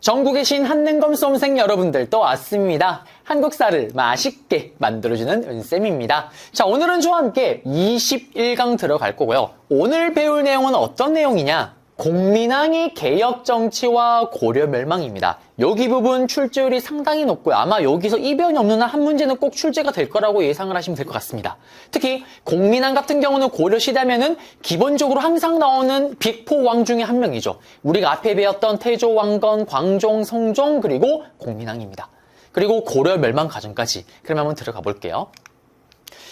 전국에 계신 한능검 수험생 여러분들 또 왔습니다. 한국사를 맛있게 만들어주는 은쌤입니다. 자, 오늘은 저와 함께 21강 들어갈 거고요. 오늘 배울 내용은 어떤 내용이냐? 공민왕의 개혁 정치와 고려 멸망입니다. 여기 부분 출제율이 상당히 높고요. 아마 여기서 이변이 없는 한 문제는 꼭 출제가 될 거라고 예상을 하시면 될 것 같습니다. 특히 공민왕 같은 경우는 고려 시대면은 기본적으로 항상 나오는 빅4 왕 중에 한 명이죠. 우리가 앞에 배웠던 태조, 왕건, 광종, 성종 그리고 공민왕입니다. 그리고 고려 멸망 과정까지. 그럼 한번 들어가 볼게요.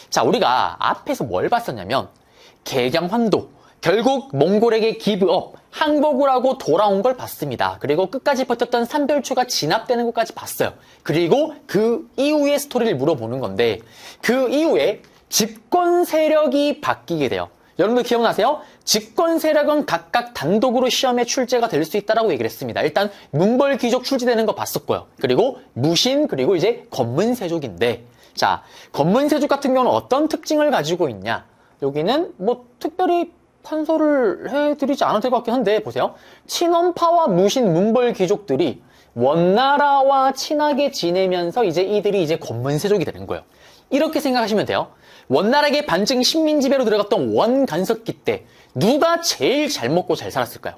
자, 우리가 앞에서 뭘 봤었냐면 개경환도 결국 몽골에게 기브업, 항복을 하고 돌아온 걸 봤습니다. 그리고 끝까지 버텼던 삼별초가 진압되는 것까지 봤어요. 그리고 그 이후의 스토리를 물어보는 건데 그 이후에 집권 세력이 바뀌게 돼요. 여러분들 기억나세요? 집권 세력은 각각 단독으로 시험에 출제가 될 수 있다라고 얘기를 했습니다. 일단 문벌 귀족 출제되는 거 봤었고요. 그리고 무신 그리고 이제 건문세족인데 자, 건문세족 같은 경우는 어떤 특징을 가지고 있냐? 여기는 뭐 특별히 판서를 해드리지 않아도 될 것 같긴 한데 보세요. 친원파와 무신 문벌 귀족들이 원나라와 친하게 지내면서 이제 이들이 이제 건문세족이 되는 거예요. 이렇게 생각하시면 돼요. 원나라에게 반증 식민지배로 들어갔던 원간섭기 때 누가 제일 잘 먹고 잘 살았을까요?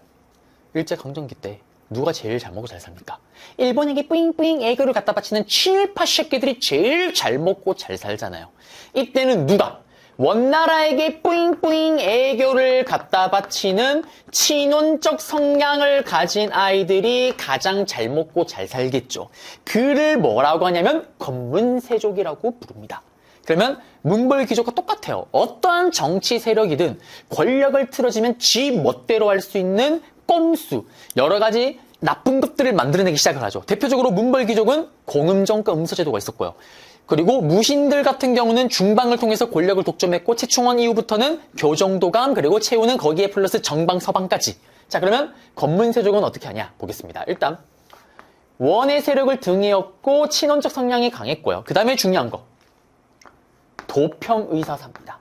일제강점기 때 누가 제일 잘 먹고 잘 삽니까? 일본에게 뿌잉뿌잉 애교를 갖다 바치는 친일파 새끼들이 제일 잘 먹고 잘 살잖아요. 이때는 누가? 원나라에게 뿌잉뿌잉 애교를 갖다 바치는 친원적 성향을 가진 아이들이 가장 잘 먹고 잘 살겠죠. 그를 뭐라고 하냐면 건문세족이라고 부릅니다. 그러면 문벌 귀족과 똑같아요. 어떠한 정치 세력이든 권력을 틀어지면 지 멋대로 할 수 있는 꼼수, 여러 가지 나쁜 것들을 만들어내기 시작을 하죠. 대표적으로 문벌 귀족은 공음정과 음서제도가 있었고요. 그리고 무신들 같은 경우는 중방을 통해서 권력을 독점했고 최충원 이후부터는 교정도감 그리고 최후는 거기에 플러스 정방 서방까지. 자, 그러면 건문세족은 어떻게 하냐 보겠습니다. 일단 원의 세력을 등에 업고 친원적 성향이 강했고요. 그 다음에 중요한 거 도평의사사입니다.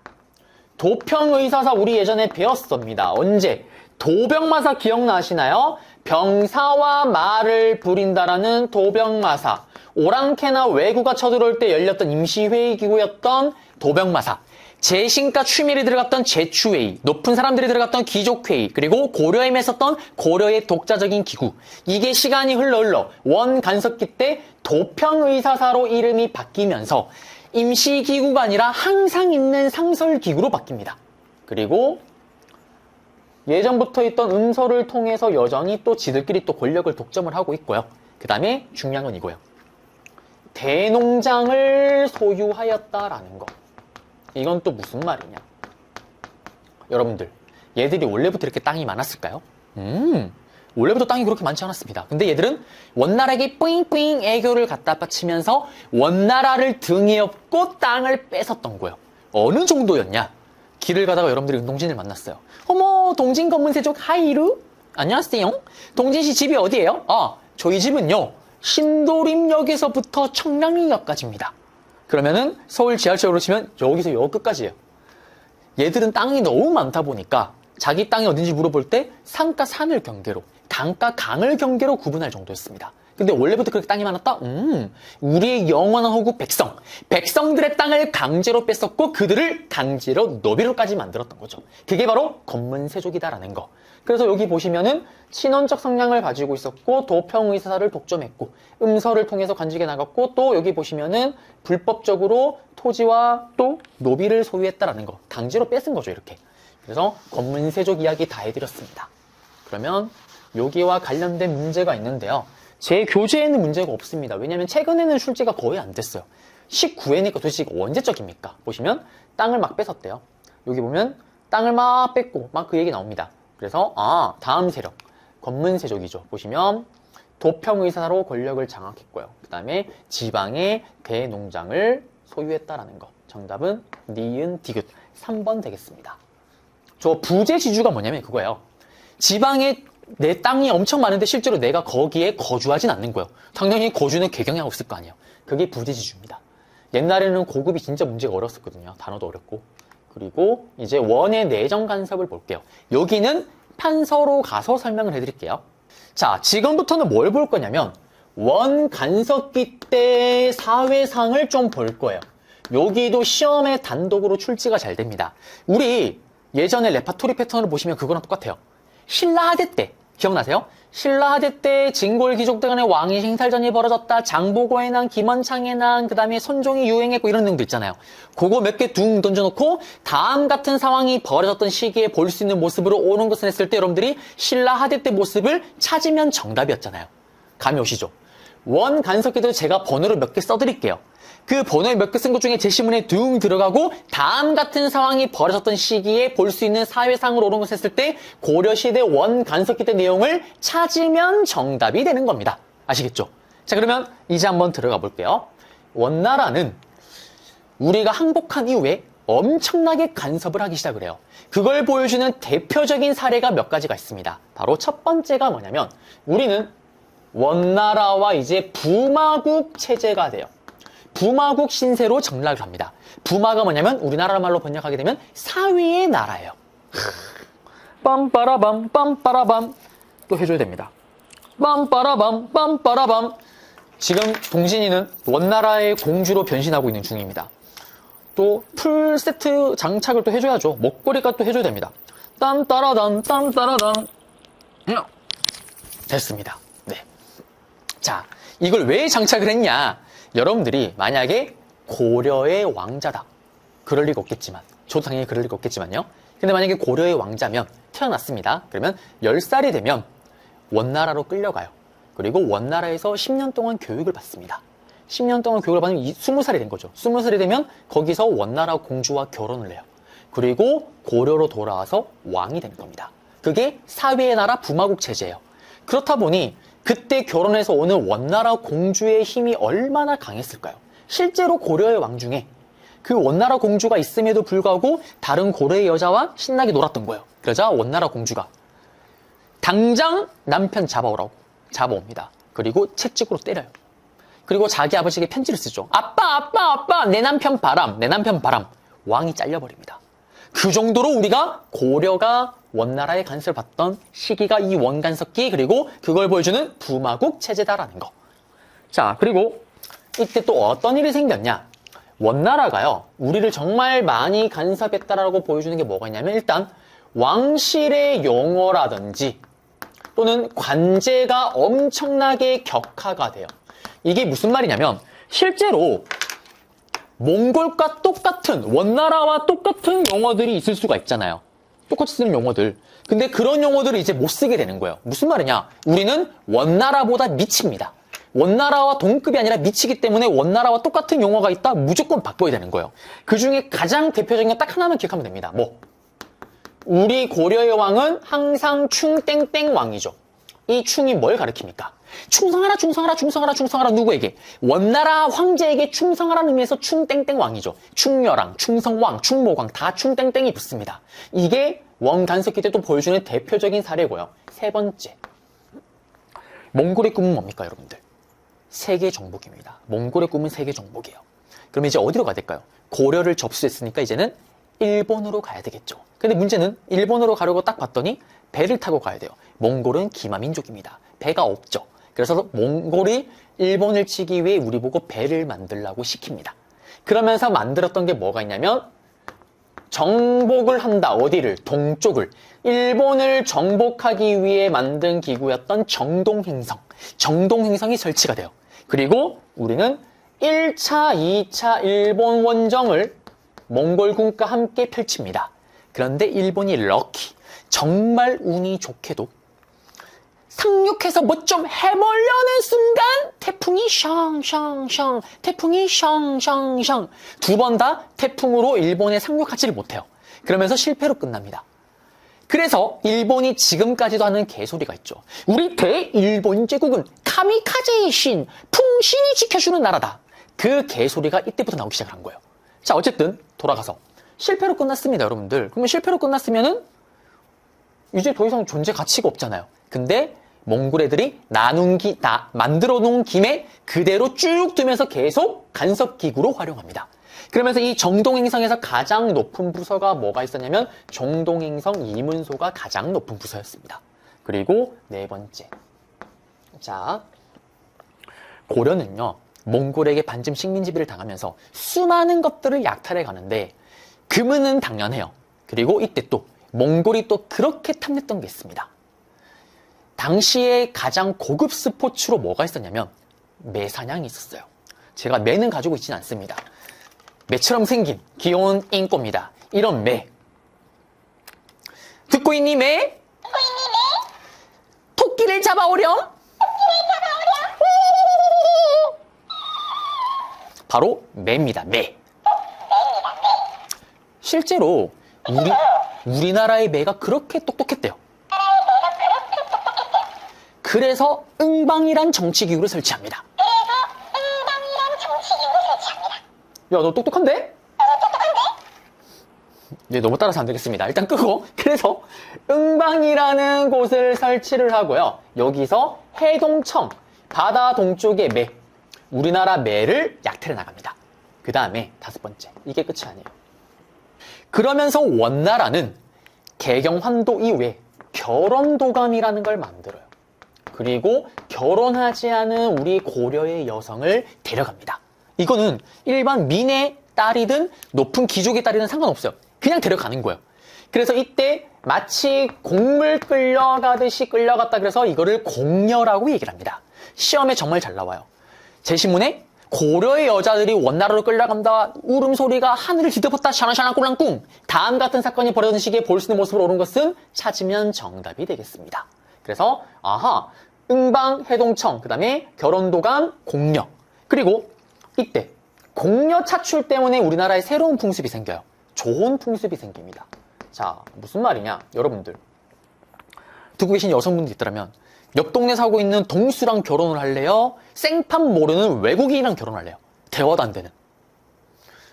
도평의사사 우리 예전에 배웠습니다. 언제? 도병마사 기억나시나요? 병사와 말을 부린다라는 도병마사. 오랑캐나 왜구가 쳐들어올 때 열렸던 임시회의 기구였던 도병마사. 재신과 추밀이 들어갔던 제추회의, 높은 사람들이 들어갔던 귀족회의, 그리고 고려에 맺었던 고려의 독자적인 기구. 이게 시간이 흘러 원간섭기 때 도평의사사로 이름이 바뀌면서 임시기구가 아니라 항상 있는 상설기구로 바뀝니다. 그리고 예전부터 있던 음서를 통해서 여전히 또 지들끼리 또 권력을 독점을 하고 있고요. 그 다음에 중요한 건 이거예요. 대농장을 소유하였다라는 거. 이건 또 무슨 말이냐? 여러분들, 얘들이 원래부터 이렇게 땅이 많았을까요? 원래부터 땅이 그렇게 많지 않았습니다. 근데 얘들은 원나라에게 뿌잉뿌잉 애교를 갖다 바치면서 원나라를 등에 업고 땅을 뺏었던 거예요. 어느 정도였냐? 길을 가다가 여러분들이 은동진을 만났어요. 어머, 동진 건문세족 하이루? 안녕하세요. 동진씨 집이 어디예요? 저희 집은요. 신도림역에서부터 청량리역까지입니다. 그러면은 서울 지하철로 치면 여기서 여 끝까지예요. 얘들은 땅이 너무 많다 보니까 자기 땅이 어딘지 물어볼 때 산과 산을 경계로, 강과 강을 경계로 구분할 정도였습니다. 근데 원래부터 그렇게 땅이 많았다? 우리의 영원한 호구 백성들의 땅을 강제로 뺏었고 그들을 강제로 노비로까지 만들었던 거죠. 그게 바로 건문세족이다라는 거. 그래서 여기 보시면은 친원적 성향을 가지고 있었고 도평의사사를 독점했고 음서를 통해서 관직에 나갔고 또 여기 보시면은 불법적으로 토지와 또 노비를 소유했다라는 거. 강제로 뺏은 거죠, 이렇게. 그래서 건문세족 이야기 다 해드렸습니다. 그러면 여기와 관련된 문제가 있는데요. 제 교재에는 문제가 없습니다. 왜냐하면 최근에는 출제가 거의 안 됐어요. 19회니까 도대체 이거 언제적입니까? 보시면 땅을 막 뺏었대요. 여기 보면 땅을 막 뺏고 막 그 얘기 나옵니다. 그래서 다음 세력 건문세족이죠. 보시면 도평의사사로 권력을 장악했고요. 그 다음에 지방의 대농장을 소유했다라는 거. 정답은 니은 디귿 3번 되겠습니다. 저 부재지주가 뭐냐면 그거예요. 지방에 내 땅이 엄청 많은데 실제로 내가 거기에 거주하진 않는 거예요. 당연히 거주는 개경하고 있을 거 아니에요. 그게 부재지주입니다. 옛날에는 고급이 진짜 문제가 어렸었거든요. 단어도 어렵고. 그리고 이제 원의 내정 간섭을 볼게요. 여기는 판서로 가서 설명을 해드릴게요. 자, 지금부터는 뭘 볼 거냐면 원 간섭기 때 사회상을 좀 볼 거예요. 여기도 시험에 단독으로 출제가 잘 됩니다. 우리 예전에 레파토리 패턴을 보시면 그거랑 똑같아요. 신라하대 때 기억나세요? 신라하대 때 진골귀족들 간의 왕위 행살전이 벌어졌다. 장보고의 난, 김원창의 난, 그 다음에 선종이 유행했고 이런 내용도 있잖아요. 그거 몇 개 둥 던져놓고 다음 같은 상황이 벌어졌던 시기에 볼 수 있는 모습으로 옳은 것을 했을 때 여러분들이 신라하대 때 모습을 찾으면 정답이었잖아요. 감이 오시죠? 원 간섭기도 제가 번호를 몇 개 써드릴게요. 그 번호에 몇 개 쓴 것 중에 제시문에 둥 들어가고 다음 같은 상황이 벌어졌던 시기에 볼 수 있는 사회상으로 옳은 것을 했을 때 고려시대 원 간섭기 때 내용을 찾으면 정답이 되는 겁니다. 아시겠죠? 자, 그러면 이제 한번 들어가 볼게요. 원나라는 우리가 항복한 이후에 엄청나게 간섭을 하기 시작을 해요. 그걸 보여주는 대표적인 사례가 몇 가지가 있습니다. 바로 첫 번째가 뭐냐면 우리는 원나라와 이제 부마국 체제가 돼요. 부마국 신세로 정락을 합니다. 부마가 뭐냐면 우리나라 말로 번역하게 되면 사위의 나라예요. 빰빠라밤 빰빠라밤 또 해줘야 됩니다. 빰빠라밤 빰빠라밤. 지금 동진이는 원나라의 공주로 변신하고 있는 중입니다. 또 풀세트 장착을 또 해줘야죠. 목걸이가 또 해줘야 됩니다. 딴따라단 딴따라단. 됐습니다. 네. 자, 이걸 왜 장착을 했냐? 여러분들이 만약에 고려의 왕자다. 그럴 리가 없겠지만, 저도 당연히 그럴 리가 없겠지만요. 근데 만약에 고려의 왕자면 태어났습니다. 그러면 10살이 되면 원나라로 끌려가요. 그리고 원나라에서 10년 동안 교육을 받습니다. 10년 동안 교육을 받으면 20살이 된 거죠. 20살이 되면 거기서 원나라 공주와 결혼을 해요. 그리고 고려로 돌아와서 왕이 된 겁니다. 그게 사위의 나라 부마국 체제예요. 그렇다 보니 그때 결혼해서 오는 원나라 공주의 힘이 얼마나 강했을까요? 실제로 고려의 왕 중에 그 원나라 공주가 있음에도 불구하고 다른 고려의 여자와 신나게 놀았던 거예요. 그러자 원나라 공주가 당장 남편 잡아옵니다. 그리고 채찍으로 때려요. 그리고 자기 아버지에게 편지를 쓰죠. 아빠, 내 남편 바람. 왕이 잘려버립니다. 그 정도로 우리가 고려가 원나라의 간섭을 받던 시기가 이 원간섭기, 그리고 그걸 보여주는 부마국 체제다라는 거. 자, 그리고 이때 또 어떤 일이 생겼냐? 원나라가요, 우리를 정말 많이 간섭했다라고 보여주는 게 뭐가 있냐면, 일단 왕실의 용어라든지 또는 관제가 엄청나게 격화가 돼요. 이게 무슨 말이냐면, 실제로 몽골과 똑같은, 원나라와 똑같은 용어들이 있을 수가 있잖아요. 똑같이 쓰는 용어들. 근데 그런 용어들을 이제 못 쓰게 되는 거예요. 무슨 말이냐? 우리는 원나라보다 미칩니다. 원나라와 동급이 아니라 미치기 때문에 원나라와 똑같은 용어가 있다? 무조건 바꿔야 되는 거예요. 그 중에 가장 대표적인 건 딱 하나만 기억하면 됩니다. 뭐? 우리 고려의 왕은 항상 충땡땡 왕이죠. 이 충이 뭘 가리킵니까? 충성하라 누구에게? 원나라 황제에게 충성하라는 의미에서 충땡땡 왕이죠. 충여랑, 충성왕, 충모광 다 충땡땡이 붙습니다. 이게 원간섭기 때 또 보여주는 대표적인 사례고요. 세 번째, 몽골의 꿈은 뭡니까 여러분들? 세계 정복입니다. 몽골의 꿈은 세계 정복이에요. 그럼 이제 어디로 가야 될까요? 고려를 접수했으니까 이제는 일본으로 가야 되겠죠. 근데 문제는 일본으로 가려고 딱 봤더니 배를 타고 가야 돼요. 몽골은 기마민족입니다. 배가 없죠. 그래서 몽골이 일본을 치기 위해 우리 보고 배를 만들라고 시킵니다. 그러면서 만들었던 게 뭐가 있냐면 정복을 한다. 어디를? 동쪽을. 일본을 정복하기 위해 만든 기구였던 정동행성. 정동행성이 설치가 돼요. 그리고 우리는 1차, 2차 일본 원정을 몽골군과 함께 펼칩니다. 그런데 일본이 럭키, 정말 운이 좋게도 상륙해서 뭐 좀 해보려는 순간 태풍이 샹샹샹, 태풍이 샹샹샹, 두 번 다 태풍으로 일본에 상륙하지를 못해요. 그러면서 실패로 끝납니다. 그래서 일본이 지금까지도 하는 개소리가 있죠. 우리 대일본 제국은 카미카제의 신, 풍신이 지켜주는 나라다. 그 개소리가 이때부터 나오기 시작한 거예요. 자, 어쨌든 돌아가서 실패로 끝났습니다, 여러분들. 그러면 실패로 끝났으면은 이제 더 이상 존재 가치가 없잖아요. 근데 몽골 애들이 만들어 놓은 김에 그대로 쭉 두면서 계속 간섭기구로 활용합니다. 그러면서 이 정동행성에서 가장 높은 부서가 뭐가 있었냐면 정동행성 이문소가 가장 높은 부서였습니다. 그리고 네 번째. 자, 고려는요, 몽골에게 반쯤 식민지배를 당하면서 수많은 것들을 약탈해 가는데 금은은 당연해요. 그리고 이때 또 몽골이 또 그렇게 탐냈던 게 있습니다. 당시에 가장 고급 스포츠로 뭐가 있었냐면 매 사냥이 있었어요. 제가 매는 가지고 있지는 않습니다. 매처럼 생긴 귀여운 잉꼬입니다. 이런 매. 듣고 있니 매? 토끼를 잡아오렴? 바로 매입니다. 매. 실제로 우리나라의 매가 그렇게 똑똑했대요. 그래서 응방이란 정치기구를 설치합니다. 야, 너 똑똑한데? 네, 너무 따라서 안 되겠습니다. 일단 끄고. 그래서 응방이라는 곳을 설치를 하고요. 여기서 해동청, 바다 동쪽의 매, 우리나라 매를 약탈해 나갑니다. 그 다음에 다섯 번째, 이게 끝이 아니에요. 그러면서 원나라는 개경환도 이후에 결혼도감이라는 걸 만들어요. 그리고 결혼하지 않은 우리 고려의 여성을 데려갑니다. 이거는 일반 민의 딸이든 높은 귀족의 딸이든 상관없어요. 그냥 데려가는 거예요. 그래서 이때 마치 곡물 끌려가듯이 끌려갔다 그래서 이거를 공녀라고 얘기를 합니다. 시험에 정말 잘 나와요. 제시문에 고려의 여자들이 원나라로 끌려간다, 울음소리가 하늘을 뒤덮었다, 샤나샤나 꿀랑꿍, 다음 같은 사건이 벌어진 시기에 볼 수 있는 모습으로 오른 것은 찾으면 정답이 되겠습니다. 그래서 아하, 응방, 해동청, 그 다음에 결혼도감, 공녀. 그리고 이때 공녀 차출 때문에 우리나라에 새로운 풍습이 생겨요. 좋은 풍습이 생깁니다. 자, 무슨 말이냐, 여러분들 듣고 계신 여성분들 있더라면 옆 동네 사고 있는 동수랑 결혼을 할래요? 생판 모르는 외국인이랑 결혼할래요? 대화도 안 되는.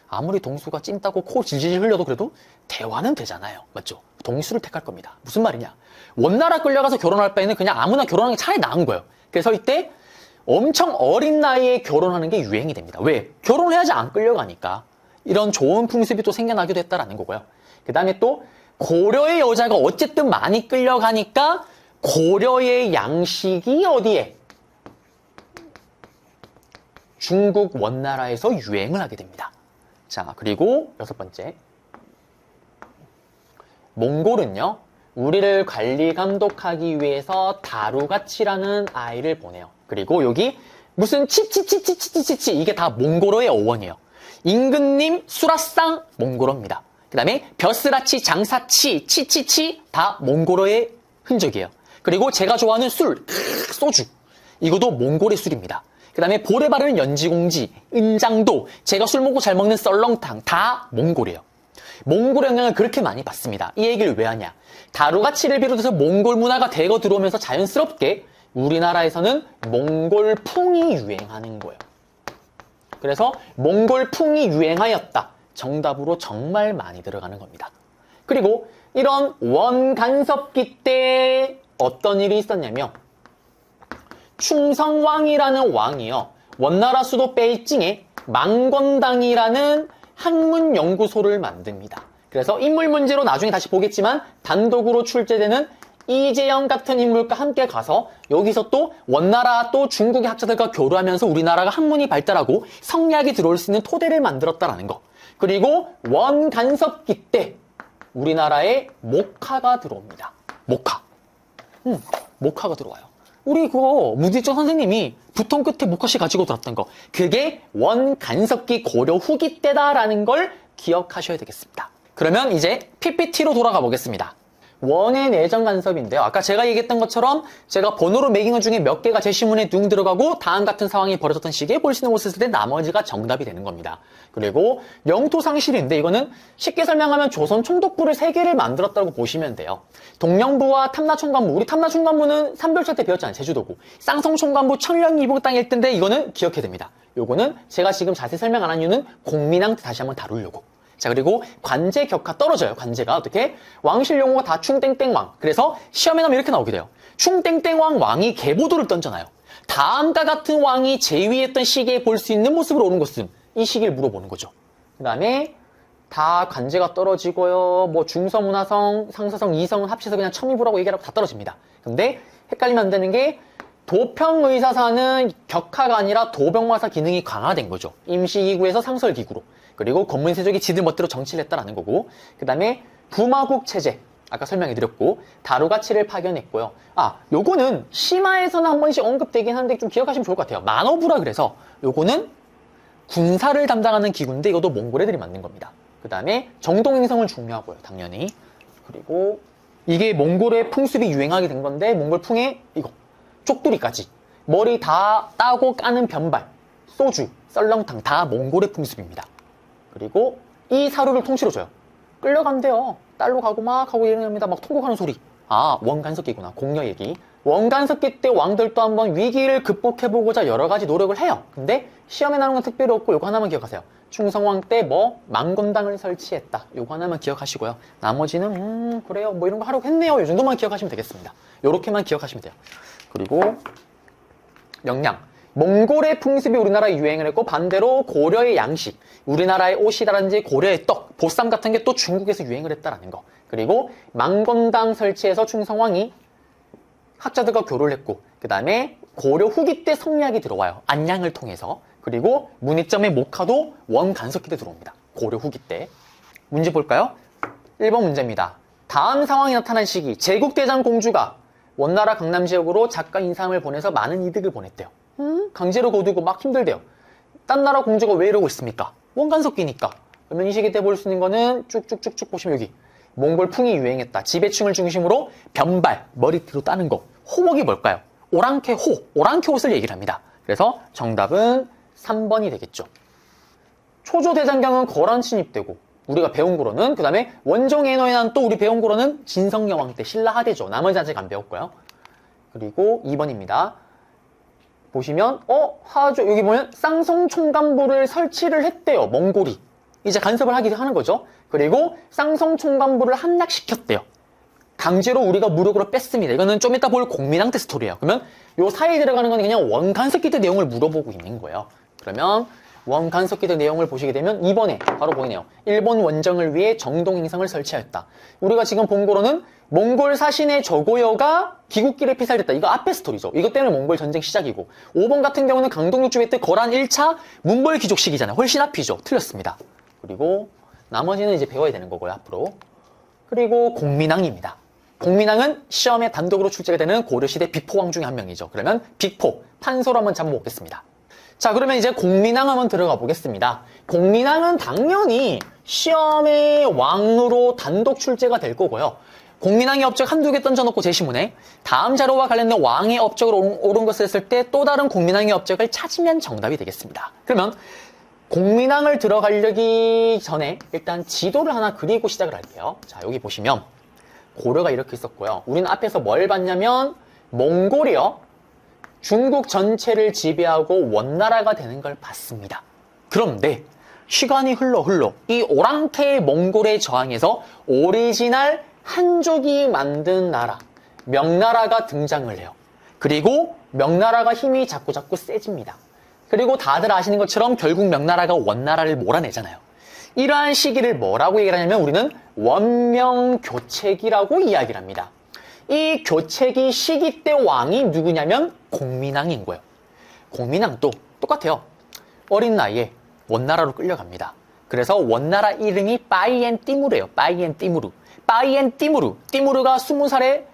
아무리 동수가 찐따고 코 질질 흘려도 그래도 대화는 되잖아요. 맞죠? 동수를 택할 겁니다. 무슨 말이냐? 원나라 끌려가서 결혼할 바에는 그냥 아무나 결혼하는 게 차라리 나은 거예요. 그래서 이때 엄청 어린 나이에 결혼하는 게 유행이 됩니다. 왜? 결혼해야지 안 끌려가니까. 이런 좋은 풍습이 또 생겨나기도 했다라는 거고요. 그 다음에 또 고려의 여자가 어쨌든 많이 끌려가니까 고려의 양식이 어디에? 중국 원나라에서 유행을 하게 됩니다. 자, 그리고 여섯 번째. 몽골은요, 우리를 관리 감독하기 위해서 다루가치라는 아이를 보내요. 그리고 여기 무슨 치치치치치치치 이게 다 몽골어의 어원이에요. 임금님 수라상 몽골어입니다. 그 다음에 벼스라치 장사치 치치치 다 몽골어의 흔적이에요. 그리고 제가 좋아하는 술, 소주. 이것도 몽골의 술입니다. 그 다음에 볼에 바르는 연지공지, 은장도, 제가 술 먹고 잘 먹는 썰렁탕, 다 몽골이에요. 몽골 영향을 그렇게 많이 받습니다. 이 얘기를 왜 하냐. 다루가치를 비롯해서 몽골 문화가 대거 들어오면서 자연스럽게 우리나라에서는 몽골풍이 유행하는 거예요. 그래서 몽골풍이 유행하였다. 정답으로 정말 많이 들어가는 겁니다. 그리고 이런 원간섭기 때 어떤 일이 있었냐면 충성왕이라는 왕이요, 원나라 수도 베이징에 망건당이라는 학문연구소를 만듭니다. 그래서 인물 문제로 나중에 다시 보겠지만 단독으로 출제되는 이재영 같은 인물과 함께 가서 여기서 또 원나라 또 중국의 학자들과 교류하면서 우리나라가 학문이 발달하고 성리학이 들어올 수 있는 토대를 만들었다라는 거. 그리고 원간섭기 때 우리나라에 목화가 들어옵니다. 목화가 들어와요. 우리 그거 문지적 선생님이 부통 끝에 목화씨 가지고 들었던 거, 그게 원간섭기 고려 후기 때다라는 걸 기억하셔야 되겠습니다. 그러면 이제 PPT로 돌아가 보겠습니다. 원의 내정 간섭인데요. 아까 제가 얘기했던 것처럼 제가 번호로 매긴 것 중에 몇 개가 제시문에 둥 들어가고 다음 같은 상황이 벌어졌던 시기에 볼 수 있는 곳을 쓸 때 나머지가 정답이 되는 겁니다. 그리고 영토 상실인데 이거는 쉽게 설명하면 조선 총독부를 3개를 만들었다고 보시면 돼요. 동령부와 탐라총관부, 우리 탐라총관부는 삼별차 때 배웠잖아요. 제주도고. 쌍성총관부 청령 이북 땅일 텐데 이거는 기억해야 됩니다. 요거는 제가 지금 자세히 설명 안 한 이유는 공민왕 때 다시 한번 다루려고. 자, 그리고 관제 격하 떨어져요. 관제가 어떻게? 왕실 용어가 다 충땡땡왕. 그래서 시험에 나오면 이렇게 나오게 돼요. 충땡땡왕 왕이 계보도를 던잖아요. 다음과 같은 왕이 제위했던 시기에 볼 수 있는 모습으로 오는 것은 이 시기를 물어보는 거죠. 그 다음에 다 관제가 떨어지고요. 뭐 중서문화성, 상서성, 이성은 합쳐서 그냥 첨이부라고 얘기하고 다 떨어집니다. 근데 헷갈리면 안 되는 게 도평의사사는 격하가 아니라 도병마사 기능이 강화된 거죠. 임시기구에서 상설기구로. 그리고 건문세족이 지들 멋대로 정치를 했다라는 거고, 그 다음에 부마국 체제 아까 설명해드렸고, 다루가치를 파견했고요. 요거는 심화에서는 한 번씩 언급되긴 한데 좀 기억하시면 좋을 것 같아요. 만어부라 그래서 요거는 군사를 담당하는 기구인데 이것도 몽골 애들이 만든 겁니다. 그 다음에 정동행성은 중요하고요, 당연히. 그리고 이게 몽골의 풍습이 유행하게 된 건데, 몽골 풍에 이거 쪽두리까지 머리 다 따고 까는 변발, 소주, 썰렁탕 다 몽골의 풍습입니다. 그리고 이 사료를 통째로 줘요. 끌려간대요. 딸로 가고 막 하고 이러합니다. 막 통곡하는 소리. 원간석기구나. 공녀 얘기. 원간석기 때 왕들도 한번 위기를 극복해보고자 여러 가지 노력을 해요. 근데 시험에 나오는 건 특별히 없고 요거 하나만 기억하세요. 충성왕 때 망건당을 설치했다. 요거 하나만 기억하시고요. 나머지는 그래요. 뭐 이런 거 하려고 했네요. 요 정도만 기억하시면 되겠습니다. 요렇게만 기억하시면 돼요. 그리고 명량. 몽골의 풍습이 우리나라에 유행을 했고, 반대로 고려의 양식, 우리나라의 옷이라든지 고려의 떡, 보쌈 같은 게 또 중국에서 유행을 했다라는 거. 그리고 망건당 설치해서 충성왕이 학자들과 교류를 했고, 그 다음에 고려 후기 때 성리학이 들어와요. 안양을 통해서. 그리고 문의점의 목화도 원간석기 때 들어옵니다. 고려 후기 때. 문제 볼까요? 1번 문제입니다. 다음 상황이 나타난 시기, 제국대장 공주가 원나라 강남 지역으로 작가 인삼을 보내서 많은 이득을 보냈대요. 강제로 거두고 막 힘들대요. 딴 나라 공주가 왜 이러고 있습니까? 원간석기니까. 그러면 이 시기 때 볼 수 있는 거는 쭉쭉쭉쭉 보시면 여기 몽골 풍이 유행했다. 지배층을 중심으로 변발, 머리 뒤로 따는 거. 호목이 뭘까요? 오랑캐호, 오랑캐옷을 얘기를 합니다. 그래서 정답은 3번이 되겠죠. 초조대장경은 거란 침입되고, 우리가 배운 거로는, 그 다음에 원종애너에 난 또 우리 배운 거로는 진성여왕 때 신라하대죠. 나머지 아직 안 배웠고요. 그리고 2번입니다. 보시면 하조 여기 보면 쌍성총관부를 설치를 했대요. 몽골이 이제 간섭을 하는 거죠. 그리고 쌍성총관부를 함락시켰대요. 강제로 우리가 무력으로 뺐습니다. 이거는 좀 이따 볼 공민왕 때 스토리예요. 그러면 요 사이에 들어가는 건 그냥 원간석기 때 내용을 물어보고 있는 거예요. 그러면 원간석기 때 내용을 보시게 되면 2번에 바로 보이네요. 일본 원정을 위해 정동행성을 설치하였다. 우리가 지금 본 거로는 몽골 사신의 저고여가 기국길에 피살됐다. 이거 앞에 스토리죠. 이것 때문에 몽골 전쟁 시작이고, 5번 같은 경우는 강동육주회 때 거란 1차 문벌 귀족 시기잖아요. 훨씬 앞이죠. 틀렸습니다. 그리고 나머지는 이제 배워야 되는 거고요, 앞으로. 그리고 공민왕입니다. 공민왕은 시험에 단독으로 출제가 되는 고려시대 빅포왕 중에 한 명이죠. 그러면 빅포, 판소로 한번 잡아보겠습니다. 자, 그러면 이제 공민왕 한번 들어가 보겠습니다. 공민왕은 당연히 시험에 왕으로 단독 출제가 될 거고요. 공민왕의 업적 한두 개 던져놓고 제시문에 다음 자료와 관련된 왕의 업적으로 옳은 것을 했을 때 또 다른 공민왕의 업적을 찾으면 정답이 되겠습니다. 그러면 공민왕을 들어가려기 전에 일단 지도를 하나 그리고 시작을 할게요. 자, 여기 보시면 고려가 이렇게 있었고요. 우리는 앞에서 뭘 봤냐면 몽골이요, 중국 전체를 지배하고 원나라가 되는 걸 봤습니다. 그런데 시간이 흘러 이 오랑캐 몽골에 저항해서 오리지널 한족이 만든 나라 명나라가 등장을 해요. 그리고 명나라가 힘이 자꾸 세집니다. 그리고 다들 아시는 것처럼 결국 명나라가 원나라를 몰아내잖아요. 이러한 시기를 뭐라고 얘기를 하냐면 우리는 원명교체기라고 이야기를 합니다. 이 교체기 시기 때 왕이 누구냐면 공민왕인 거예요. 공민왕도 똑같아요. 어린 나이에 원나라로 끌려갑니다. 그래서 원나라 이름이 빠이엔띠무르예요. 빠이엔띠무르. 빠이엔띠무르. 띠무르가 20살에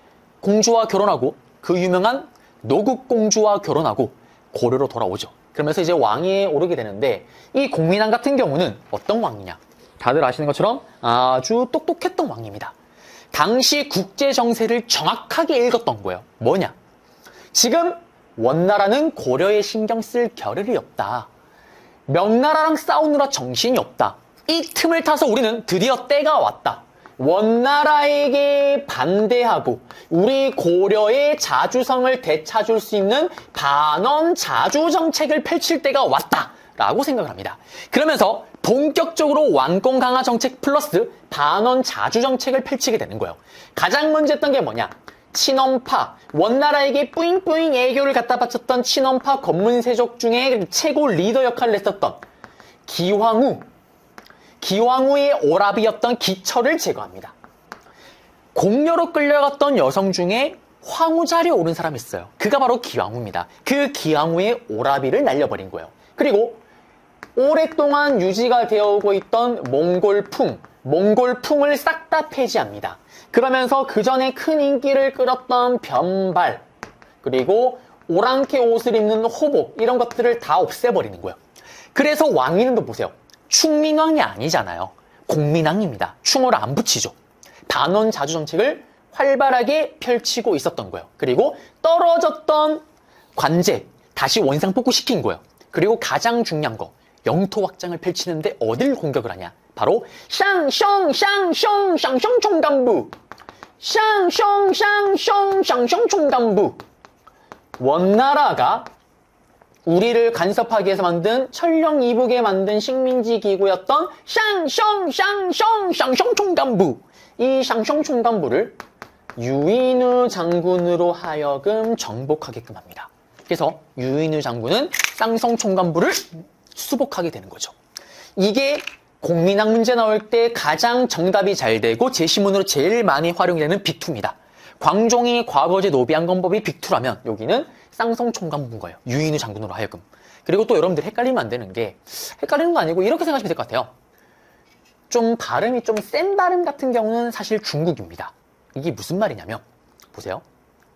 공주와 결혼하고 그 유명한 노국공주와 결혼하고 고려로 돌아오죠. 그러면서 이제 왕위에 오르게 되는데 이 공민왕 같은 경우는 어떤 왕이냐? 다들 아시는 것처럼 아주 똑똑했던 왕입니다. 당시 국제 정세를 정확하게 읽었던 거예요. 뭐냐? 지금 원나라는 고려에 신경 쓸 겨를이 없다. 명나라랑 싸우느라 정신이 없다. 이 틈을 타서 우리는 드디어 때가 왔다. 원나라에게 반대하고 우리 고려의 자주성을 되찾을 수 있는 반원 자주 정책을 펼칠 때가 왔다라고 생각을 합니다. 그러면서 본격적으로 완공 강화 정책 플러스 반원 자주 정책을 펼치게 되는 거예요. 가장 먼저 했던 게 뭐냐? 친원파, 원나라에게 뿌잉뿌잉 애교를 갖다 바쳤던 친원파 건문세족 중에 최고 리더 역할을 했었던 기황후. 기왕후의 오라비였던 기철을 제거합니다. 공녀로 끌려갔던 여성 중에 황후 자리에 오른 사람이 있어요. 그가 바로 기왕후입니다. 그 기왕후의 오라비를 날려버린 거예요. 그리고 오랫동안 유지가 되어오고 있던 몽골풍을 싹 다 폐지합니다. 그러면서 그 전에 큰 인기를 끌었던 변발, 그리고 오랑캐 옷을 입는 호복, 이런 것들을 다 없애버리는 거예요. 그래서 왕위는 보세요. 충민왕이 아니잖아요. 공민왕입니다. 충어를 안 붙이죠. 반원 자주 정책을 활발하게 펼치고 있었던 거예요. 그리고 떨어졌던 관제 다시 원상복구시킨 거예요. 그리고 가장 중요한 거, 영토 확장을 펼치는데 어딜 공격을 하냐? 바로 샹숑 총감부, 샹숑 총감부. 원나라가 우리를 간섭하기 위해서 만든 천령 이북에 만든 식민지 기구였던 샹숑 총감부. 이 샹숑 총감부를 유인우 장군으로 하여금 정복하게끔 합니다. 그래서 유인우 장군은 쌍성 총감부를 수복하게 되는 거죠. 이게 공민왕 문제 나올 때 가장 정답이 잘 되고 제시문으로 제일 많이 활용되는 빅2입니다. 광종이 과거제 노비안검법이 빅2라면 여기는 쌍성 총감부인 거예요. 유인우 장군으로 하여금. 그리고 또 여러분들 헷갈리면 안 되는 게, 헷갈리는 거 아니고 이렇게 생각하시면 될 것 같아요. 좀 발음이 좀 센 발음 같은 경우는 사실 중국입니다. 이게 무슨 말이냐면, 보세요.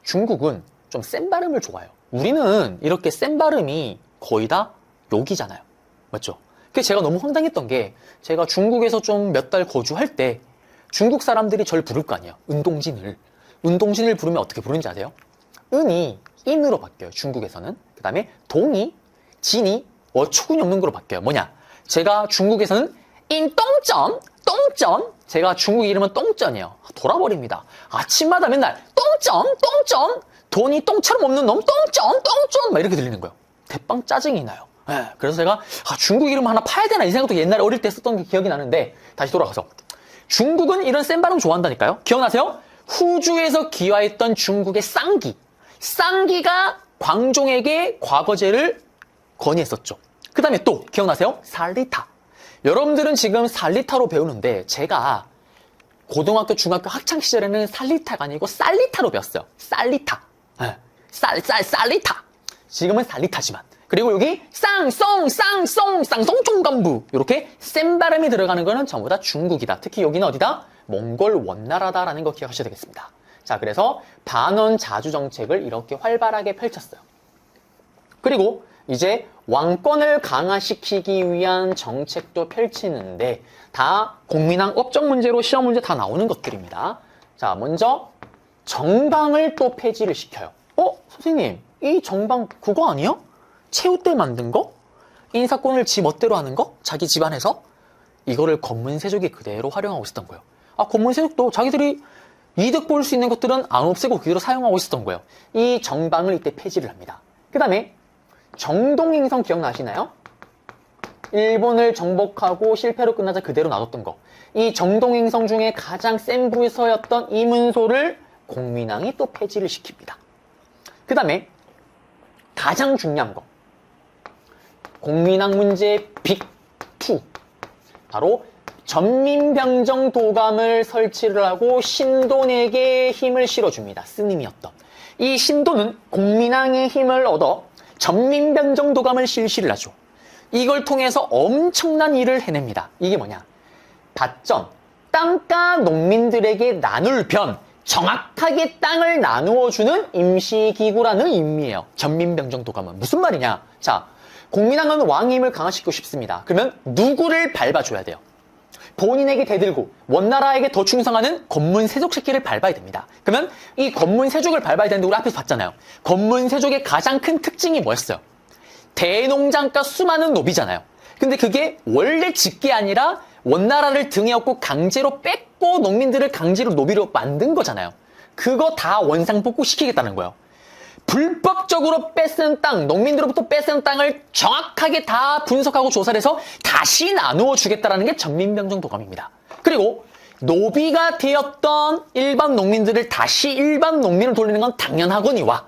중국은 좀 센 발음을 좋아해요. 우리는 이렇게 센 발음이 거의 다 욕이잖아요. 맞죠? 그래서 제가 너무 황당했던 게, 제가 중국에서 좀 몇 달 거주할 때 중국 사람들이 절 부를 거 아니에요. 은동진을 부르면 어떻게 부르는지 아세요? 은이 인으로 바뀌어요. 중국에서는. 그 다음에 동이, 진이 어초군이 없는 거로 바뀌어요. 뭐냐? 제가 중국에서는 인똥점, 제가 중국 이름은 똥전이에요. 돌아버립니다. 아침마다 맨날 똥점, 돈이 똥처럼 없는 놈, 똥점, 막 이렇게 들리는 거예요. 대빵 짜증이 나요. 네, 그래서 제가 중국 이름 하나 파야 되나 이 생각도 옛날에 어릴 때 썼던 게 기억이 나는데, 다시 돌아가서 중국은 이런 센 발음 좋아한다니까요. 기억나세요? 후주에서 기화했던 중국의 쌍기가 광종에게 과거제를 건의했었죠. 그 다음에 또 기억나세요? 살리타. 여러분들은 지금 살리타로 배우는데, 제가 고등학교, 중학교 학창시절에는 살리타가 아니고 쌀리타로 배웠어요. 쌀리타. 네. 쌀리타. 지금은 살리타지만. 그리고 여기 쌍송 총감부, 이렇게 센 발음이 들어가는 거는 전부 다 중국이다. 특히 여기는 어디다? 몽골 원나라다라는 거 기억하셔야 되겠습니다. 자, 그래서 반원 자주 정책을 이렇게 활발하게 펼쳤어요. 그리고 이제 왕권을 강화시키기 위한 정책도 펼치는데, 다 공민왕 업적 문제로 시험 문제 다 나오는 것들입니다. 자, 먼저 정방을 또 폐지를 시켜요. 선생님, 이 정방 그거 아니야? 최후 때 만든 거? 인사권을 지 멋대로 하는 거? 자기 집안에서? 이거를 건문세족이 그대로 활용하고 있었던 거예요. 건문세족도 자기들이 이득 볼 수 있는 것들은 안 없애고 그대로 사용하고 있었던 거예요. 이 정방을 이때 폐지를 합니다. 그 다음에 정동행성 기억나시나요? 일본을 정복하고 실패로 끝나자 그대로 놔뒀던 거. 이 정동행성 중에 가장 센 부서였던 이문소를 공민왕이 또 폐지를 시킵니다. 그 다음에 가장 중요한 거, 공민왕 문제 빅2, 바로 전민병정 도감을 설치를 하고 신돈에게 힘을 실어줍니다. 스님이었던 이 신돈은 공민왕의 힘을 얻어 전민병정 도감을 실시를 하죠. 이걸 통해서 엄청난 일을 해냅니다. 이게 뭐냐? 밭전, 땅가 농민들에게 나눌 변, 정확하게 땅을 나누어주는 임시기구라는 의미예요. 전민병정 도감은. 무슨 말이냐? 자, 공민왕은 왕임을 강화시키고 싶습니다. 그러면 누구를 밟아줘야 돼요? 본인에게 대들고 원나라에게 더 충성하는 건문세족 새끼를 밟아야 됩니다. 그러면 이 건문세족을 밟아야 되는데, 우리 앞에서 봤잖아요. 건문세족의 가장 큰 특징이 뭐였어요? 대농장과 수많은 노비잖아요. 근데 그게 원래 직계 아니라 원나라를 등에 업고 강제로 뺏고 농민들을 강제로 노비로 만든 거잖아요. 그거 다 원상복구 시키겠다는 거예요. 불법적으로 뺏은 땅, 농민들로부터 뺏은 땅을 정확하게 다 분석하고 조사를 해서 다시 나누어 주겠다라는 게 전민병정 도감입니다. 그리고 노비가 되었던 일반 농민들을 다시 일반 농민을 돌리는 건 당연하거니와,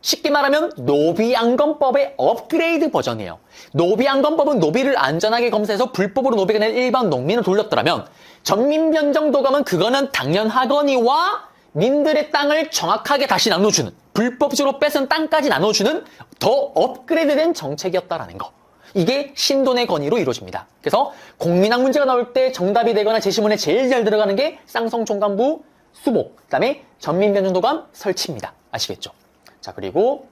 쉽게 말하면 노비안검법의 업그레이드 버전이에요. 노비안검법은 노비를 안전하게 검사해서 불법으로 노비가 된 일반 농민을 돌렸더라면 전민변정도감은 그거는 당연하거니와 민들의 땅을 정확하게 다시 나눠주는, 불법적으로 뺏은 땅까지 나눠주는 더 업그레이드된 정책이었다라는 거. 이게 신돈의 건의로 이루어집니다. 그래서 공민학 문제가 나올 때 정답이 되거나 제시문에 제일 잘 들어가는 게 쌍성총관부 수복, 그 다음에 전민변정도감 설치입니다. 아시겠죠? 자, 그리고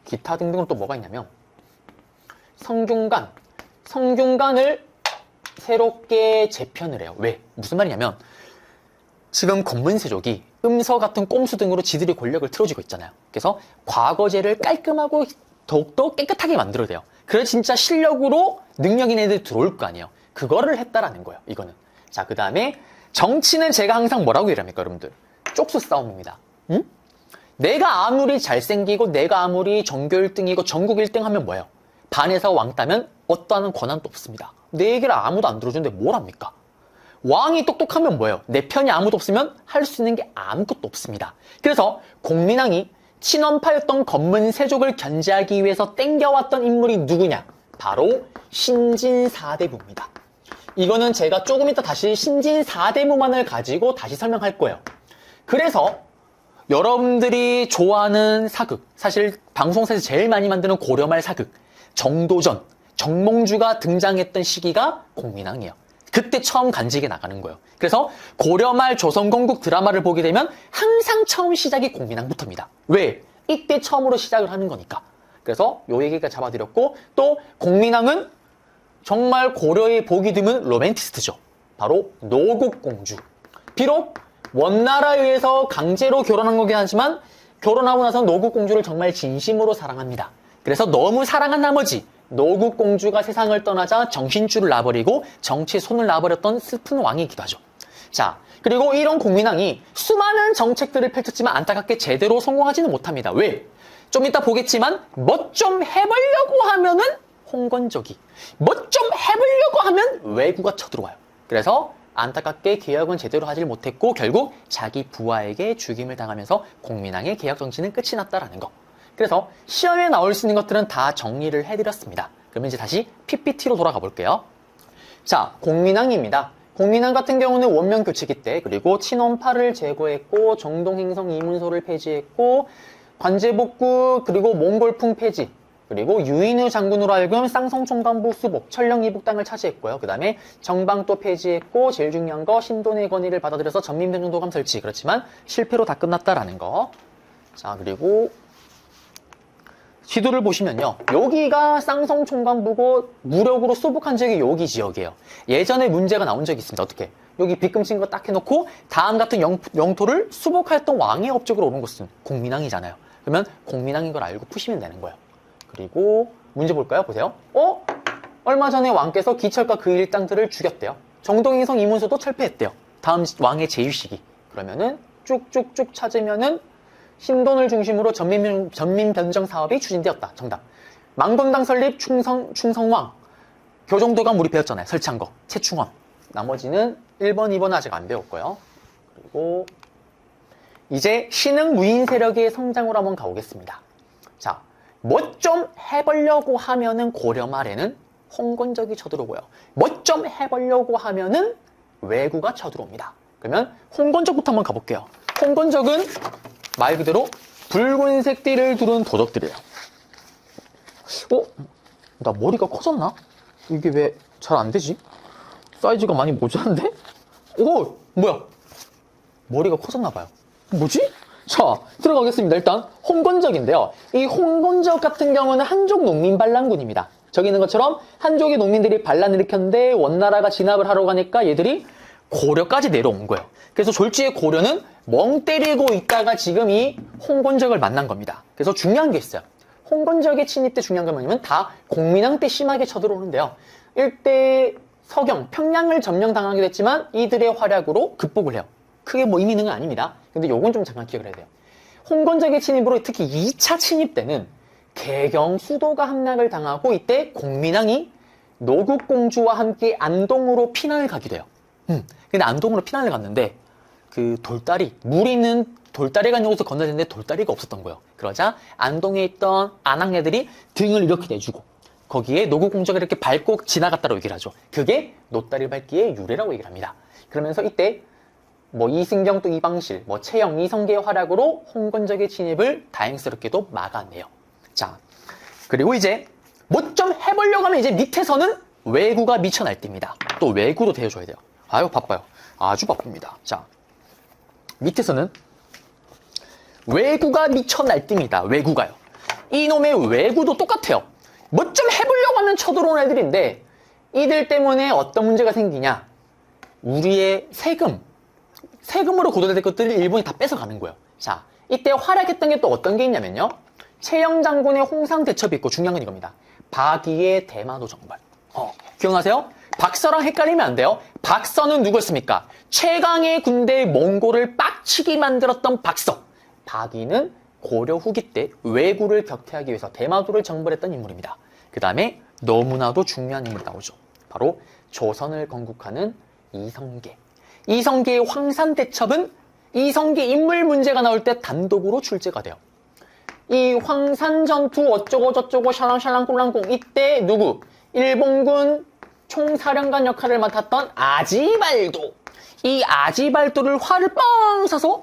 기타 등등은 또 뭐가 있냐면 성균관, 성균관을 새롭게 재편을 해요. 왜? 무슨 말이냐면 지금 건문세족이 음서 같은 꼼수 등으로 지들이 권력을 틀어쥐고 있잖아요. 그래서 과거제를 깔끔하고 더욱더 깨끗하게 만들어야 돼요. 그래서 진짜 실력으로 능력 있는 애들이 들어올 거 아니에요. 그거를 했다라는 거예요. 이거는. 자, 그 다음에 정치는 제가 항상 뭐라고 얘기합니까, 여러분들? 쪽수 싸움입니다. 응? 내가 아무리 잘생기고 내가 아무리 전교 1등이고 전국 1등 하면 뭐예요? 반에서 왕따면 어떠한 권한도 없습니다. 내 얘기를 아무도 안 들어주는데 뭘 합니까? 왕이 똑똑하면 뭐예요? 내 편이 아무도 없으면 할 수 있는 게 아무것도 없습니다. 그래서 공민왕이 친원파였던 건문세족을 견제하기 위해서 땡겨왔던 인물이 누구냐? 바로 신진사대부입니다. 이거는 제가 조금 이따 다시 신진사대부만을 가지고 다시 설명할 거예요. 그래서 여러분들이 좋아하는 사극, 사실 방송사에서 제일 많이 만드는 고려말 사극, 정도전, 정몽주가 등장했던 시기가 공민왕이에요. 그때 처음 간직에 나가는 거예요. 그래서 고려말 조선건국 드라마를 보게 되면 항상 처음 시작이 공민왕부터입니다. 왜? 이때 처음으로 시작을 하는 거니까. 그래서 요 얘기가 잡아드렸고, 또 공민왕은 정말 고려의 보기 드문 로맨티스트죠. 바로 노국공주. 비록 원나라에 의해서 강제로 결혼한 거긴 하지만 결혼하고 나서 노국공주를 정말 진심으로 사랑합니다. 그래서 너무 사랑한 나머지 노국공주가 세상을 떠나자 정신줄을 놔버리고 정치에 손을 놔버렸던 슬픈 왕이기도 하죠. 자, 그리고 이런 공민왕이 수많은 정책들을 펼쳤지만 안타깝게 제대로 성공하지는 못합니다. 왜? 좀 이따 보겠지만 뭐 좀 해보려고 하면은 홍건적이, 뭐 좀 해보려고 하면 왜구가 쳐들어와요. 그래서 안타깝게 개혁은 제대로 하질 못했고 결국 자기 부하에게 죽임을 당하면서 공민왕의 개혁 정치는 끝이 났다라는 거. 그래서 시험에 나올 수 있는 것들은 다 정리를 해드렸습니다. 그러면 이제 다시 PPT로 돌아가 볼게요. 자, 공민왕입니다. 공민왕 같은 경우는 원명교체기 때, 그리고 친원파를 제거했고 정동행성 이문소를 폐지했고 관제복구, 그리고 몽골풍 폐지, 그리고 유인우 장군으로 하여금 쌍성총관부 수복, 천령 이북당을 차지했고요. 그 다음에 정방도 폐지했고 제일 중요한 거 신돈의 건의를 받아들여서 전민변정도감 설치. 그렇지만 실패로 다 끝났다라는 거. 자, 그리고 지도를 보시면요. 여기가 쌍성총관부고 무력으로 수복한 지역이 여기 지역이에요. 예전에 문제가 나온 적이 있습니다. 어떻게? 여기 빗금친 거 딱 해놓고 다음 같은 영토를 수복했던 왕의 업적으로 오는 것은 공민왕이잖아요. 그러면 공민왕인 걸 알고 푸시면 되는 거예요. 그리고 문제 볼까요? 보세요. 얼마 전에 왕께서 기철과 그 일당들을 죽였대요. 정동행성 이문소도 철폐했대요. 다음 왕의 제위 시기. 그러면은 쭉쭉쭉 찾으면은 신돈을 중심으로 전민변정 사업이 추진되었다. 정답. 망건당 설립 충성왕. 교정도감 우리 배웠잖아요. 설치한 거. 최충원. 나머지는 1번, 2번 아직 안 배웠고요. 그리고 이제 신흥 무인 세력의 성장으로 한번 가보겠습니다. 자, 뭐 좀 해보려고 하면은 고려 말에는 홍건적이 쳐들어오고요. 뭐 좀 해보려고 하면은 왜구가 쳐들어옵니다. 그러면 홍건적부터 한번 가볼게요. 홍건적은 말 그대로 붉은색 띠를 두른 도적들이에요. 나 머리가 커졌나? 이게 왜 잘 안 되지? 사이즈가 많이 모자란데? 뭐야? 머리가 커졌나 봐요. 뭐지? 자, 들어가겠습니다. 일단 홍건적인데요. 이 홍건적 같은 경우는 한족 농민 반란군입니다. 저기 있는 것처럼 한족의 농민들이 반란을 일으켰는데 원나라가 진압을 하러 가니까 얘들이 고려까지 내려온 거예요. 그래서 졸지에 고려는 멍 때리고 있다가 지금 이 홍건적을 만난 겁니다. 그래서 중요한 게 있어요. 홍건적의 침입 때 중요한 건 뭐냐면 다 공민왕 때 심하게 쳐들어오는데요. 일대 서경, 평양을 점령당하게 됐지만 이들의 활약으로 극복을 해요. 크게 뭐 의미 있는 건 아닙니다. 근데 요건 좀 잠깐 기억을 해야 돼요. 홍건적의 침입으로 특히 2차 침입 때는 개경 수도가 함락을 당하고 이때 공민왕이 노국공주와 함께 안동으로 피난을 가게 돼요. 근데 안동으로 피난을 갔는데 그 돌다리, 물 있는 돌다리가 있는 곳을 건너야 되는데 돌다리가 없었던 거예요. 그러자 안동에 있던 안악내들이 등을 이렇게 내주고 거기에 노구공주가 이렇게 밟고 지나갔다고 얘기를 하죠. 그게 노다리 밟기의 유래라고 얘기를 합니다. 그러면서 이때 뭐 이승경 또 이방실, 뭐 최영, 이성계의 활약으로 홍건적의 진입을 다행스럽게도 막아내요. 자, 그리고 이제 뭐 좀 해보려고 하면 이제 밑에서는 왜구가 미쳐 날때입니다. 또 왜구도 대해줘야 돼요. 아유 바빠요. 아주 바쁩니다. 자, 밑에서는 왜구가 미쳐 날때입니다. 왜구가요. 이놈의 왜구도 똑같아요. 뭐 좀 해보려고 하면 쳐들어온 애들인데 이들 때문에 어떤 문제가 생기냐. 우리의 세금으로 고도될 것들을 일본이 다 뺏어가는 거예요. 자, 이때 활약했던 게 또 어떤 게 있냐면요. 최영 장군의 홍상 대첩이 있고 중요한 건 이겁니다. 박이의 대마도 정벌. 기억나세요? 박서랑 헷갈리면 안 돼요. 박서는 누구였습니까? 최강의 군대 몽골을 빡치게 만들었던 박서. 박이는 고려 후기 때 왜구를 격퇴하기 위해서 대마도를 정벌했던 인물입니다. 그 다음에 너무나도 중요한 인물이 나오죠. 바로 조선을 건국하는 이성계. 이성계의 황산대첩은 이성계 인물 문제가 나올 때 단독으로 출제가 돼요. 이 황산전투 어쩌고 저쩌고 샬랑샬랑 꼴랑꽁 이때 누구? 일본군 총사령관 역할을 맡았던 아지발도. 이 아지발도를 활을 뻥 쏴서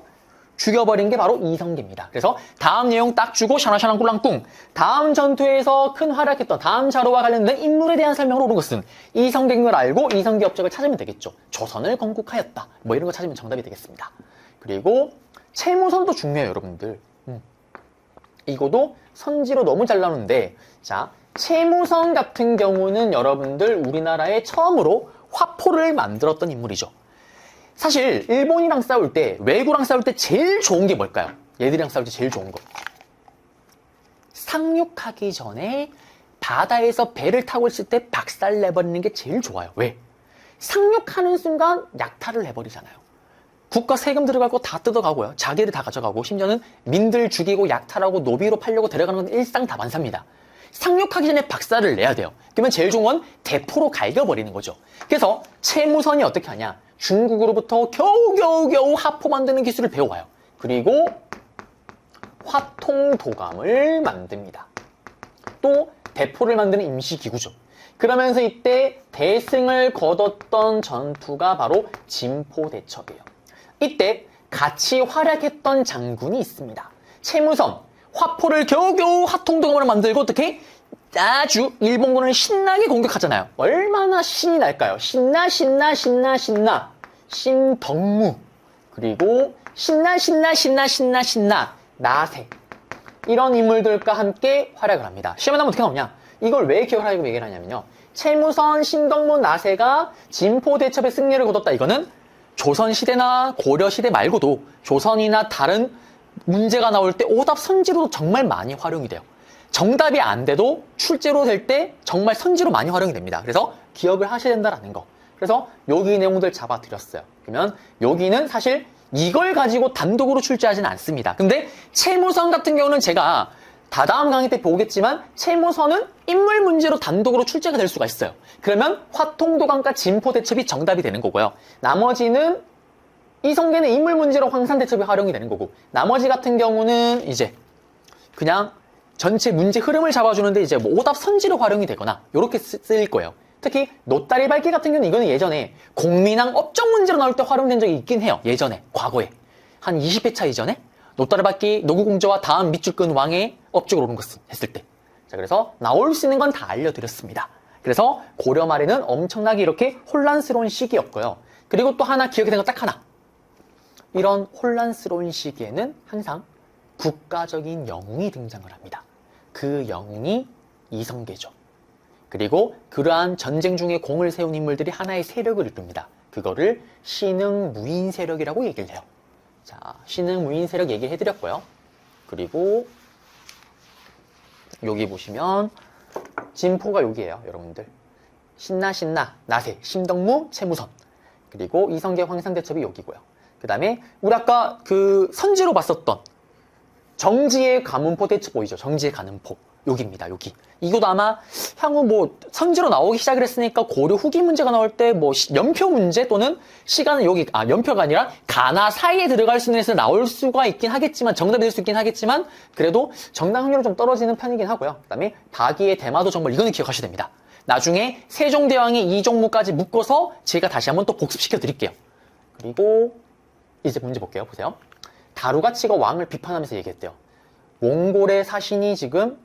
죽여버린 게 바로 이성계입니다. 그래서 다음 내용 딱 주고 샤랑샤랑 꿀랑꿍. 다음 전투에서 큰 활약했던 다음 자료와 관련된 인물에 대한 설명을 옳은 것은 이성계인 걸 알고 이성계 업적을 찾으면 되겠죠. 조선을 건국하였다. 뭐 이런 거 찾으면 정답이 되겠습니다. 그리고 채무선도 중요해요, 여러분들. 이거도 선지로 너무 잘 나오는데, 자, 채무선 같은 경우는 여러분들 우리나라에 처음으로 화포를 만들었던 인물이죠. 사실 일본이랑 싸울 때, 왜구랑 싸울 때 제일 좋은 게 뭘까요? 얘들이랑 싸울 때 제일 좋은 거. 상륙하기 전에 바다에서 배를 타고 있을 때 박살 내버리는 게 제일 좋아요. 왜? 상륙하는 순간 약탈을 해버리잖아요. 국가 세금 들어갈 거 다 뜯어가고요. 자기를 다 가져가고 심지어는 민들 죽이고 약탈하고 노비로 팔려고 데려가는 건 일상다반사입니다. 상륙하기 전에 박살을 내야 돼요. 그러면 제일 좋은 건 대포로 갈겨버리는 거죠. 그래서 채무선이 어떻게 하냐. 중국으로부터 겨우겨우 화포 만드는 기술을 배워와요. 그리고 화통도감을 만듭니다. 또 대포를 만드는 임시기구죠. 그러면서 이때 대승을 거뒀던 전투가 바로 진포대첩이에요. 이때 같이 활약했던 장군이 있습니다. 채무선, 화포를 겨우겨우 화통도감으로 만들고 어떻게 아주 일본군을 신나게 공격하잖아요. 얼마나 신이 날까요? 신나. 신덕무. 그리고 신나. 나세. 이런 인물들과 함께 활약을 합니다. 시험에 나오면 어떻게 나오냐? 이걸 왜 기억을 하고 얘기를 하냐면요. 채무선, 신덕무, 나세가 진포대첩의 승리를 거뒀다. 이거는 조선시대나 고려시대 말고도 조선이나 다른 문제가 나올 때 오답 선지로도 정말 많이 활용이 돼요. 정답이 안 돼도 출제로 될 때 정말 선지로 많이 활용이 됩니다. 그래서 기억을 하셔야 된다는 거. 그래서 여기 내용들 잡아드렸어요. 그러면 여기는 사실 이걸 가지고 단독으로 출제하지는 않습니다. 근데 채무선 같은 경우는 제가 다다음 강의 때 보겠지만 채무선은 인물 문제로 단독으로 출제가 될 수가 있어요. 그러면 화통도감과 진포대첩이 정답이 되는 거고요. 나머지는 이성계는 인물 문제로 황산대첩이 활용이 되는 거고 나머지 같은 경우는 이제 그냥 전체 문제 흐름을 잡아주는데 이제 뭐 오답 선지로 활용이 되거나 이렇게 쓰일 거예요. 특히 노다리 밟기 같은 경우는 이거는 예전에 공민왕 업적 문제로 나올 때 활용된 적이 있긴 해요. 예전에 과거에 한 20회차 이전에 노다리 밟기 노구공주와 다음 밑줄 끈 왕의 업적을 오른 것은 했을 때. 자, 그래서 나올 수 있는 건 다 알려드렸습니다. 그래서 고려 말에는 엄청나게 이렇게 혼란스러운 시기였고요. 그리고 또 하나 기억이 되는 거 딱 하나. 이런 혼란스러운 시기에는 항상 국가적인 영웅이 등장을 합니다. 그 영웅이 이성계죠. 그리고 그러한 전쟁 중에 공을 세운 인물들이 하나의 세력을 이룹니다. 그거를 신흥무인 세력이라고 얘기를 해요. 자, 신흥무인 세력 얘기를 해드렸고요. 그리고 여기 보시면 진포가 여기에요, 여러분들. 신나, 나세, 심덕무, 채무선. 그리고 이성계 황산대첩이 여기고요. 그 다음에 우리 아까 그 선지로 봤었던 정지의 가문포 대첩 보이죠? 정지의 가문포. 여기입니다. 여기. 이것도 아마 향후 뭐 선지로 나오기 시작을 했으니까 고려 후기 문제가 나올 때 뭐 연표 문제 또는 시간은 여기 연표가 아니라 가나 사이에 들어갈 수 있는 에서 나올 수가 있긴 하겠지만 정답이 될 수 있긴 하겠지만 그래도 정답 확률은 좀 떨어지는 편이긴 하고요. 그다음에 박이의 대마도 정벌 이거는 기억하셔야 됩니다. 나중에 세종대왕이 이 종목까지 묶어서 제가 다시 한번 또 복습시켜 드릴게요. 그리고 이제 문제 볼게요. 보세요. 다루가치가 왕을 비판하면서 얘기했대요. 몽골의 사신이 지금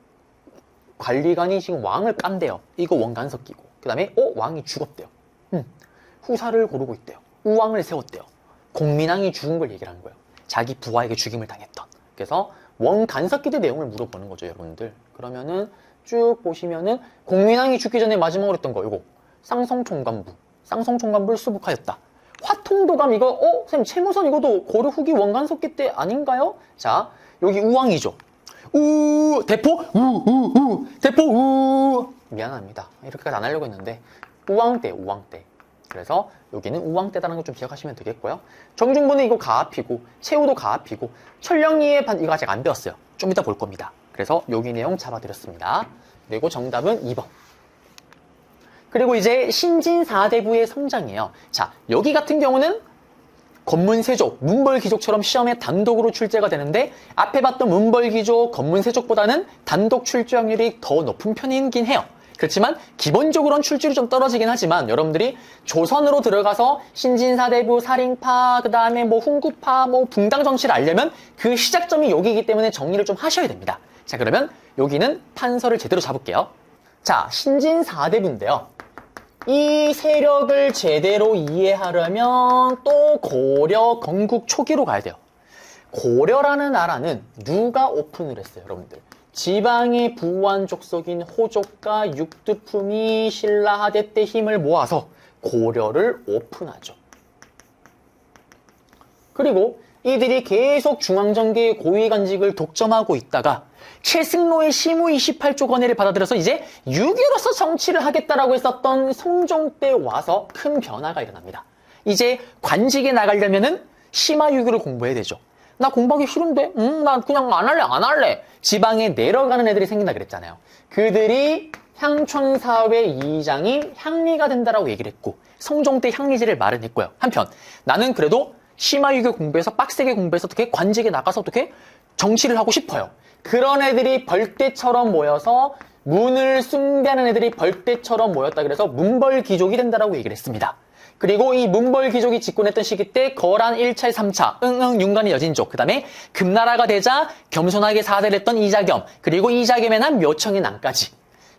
관리관이 지금 왕을 깐대요. 이거 원간섭기고. 그 다음에 왕이 죽었대요. 후사를 고르고 있대요. 우왕을 세웠대요. 공민왕이 죽은 걸 얘기를 한 거예요. 자기 부하에게 죽임을 당했던. 그래서 원간섭기대 내용을 물어보는 거죠, 여러분들. 그러면은 쭉 보시면은 공민왕이 죽기 전에 마지막으로 했던 거 이거 쌍성총관부를 수복하였다. 화통도감 이거 선생님 채무선 이것도 고려 후기 원간섭기 때 아닌가요? 자 여기 우왕이죠. 대포 대포 미안합니다. 이렇게까지 안 하려고 했는데 우왕때. 그래서 여기는 우왕때라는 거 좀 기억하시면 되겠고요. 정중부는 이거 가압이고 최후도 가압이고 철령이의 반 이거 아직 안 배웠어요. 좀 이따 볼 겁니다. 그래서 여기 내용 잡아드렸습니다. 그리고 정답은 2번. 그리고 이제 신진사대부의 성장이에요. 자 여기 같은 경우는 건문세족, 문벌귀족처럼 시험에 단독으로 출제가 되는데 앞에 봤던 문벌귀족, 건문세족보다는 단독 출제 확률이 더 높은 편이긴 해요. 그렇지만 기본적으로는 출제율이 좀 떨어지긴 하지만 여러분들이 조선으로 들어가서 신진사대부, 살인파, 그 다음에 뭐 훈구파, 뭐 붕당 정치를 알려면 그 시작점이 여기이기 때문에 정리를 좀 하셔야 됩니다. 자 그러면 여기는 판서를 제대로 잡을게요. 자 신진사대부인데요. 이 세력을 제대로 이해하려면 또 고려 건국 초기로 가야 돼요. 고려라는 나라는 누가 오픈을 했어요, 여러분들? 지방의 부한 족속인 호족과 육두품이 신라하대 때 힘을 모아서 고려를 오픈하죠. 그리고 이들이 계속 중앙정계의 고위관직을 독점하고 있다가 최승로의 시무 28조 건의를 받아들여서 이제 유교로서 정치를 하겠다라고 했었던 성종 때 와서 큰 변화가 일어납니다. 이제 관직에 나가려면은 심화유교를 공부해야 되죠. 나 공부하기 싫은데? 나 그냥 안 할래. 지방에 내려가는 애들이 생긴다 그랬잖아요. 그들이 향촌사회 이장이 향리가 된다라고 얘기를 했고 성종 때 향리제를 마련했고요. 한편 나는 그래도 심화유교 공부해서 빡세게 공부해서 어떻게 관직에 나가서 어떻게 정치를 하고 싶어요. 그런 애들이 벌떼처럼 모여서 문을 숭배하는 애들이 벌떼처럼 모였다 그래서 문벌귀족이 된다라고 얘기를 했습니다. 그리고 이 문벌귀족이 집권했던 시기 때 거란 1차, 3차, 윤관의 여진족, 그 다음에 금나라가 되자 겸손하게 사대를 했던 이자겸, 그리고 이자겸의 남 묘청의 남까지.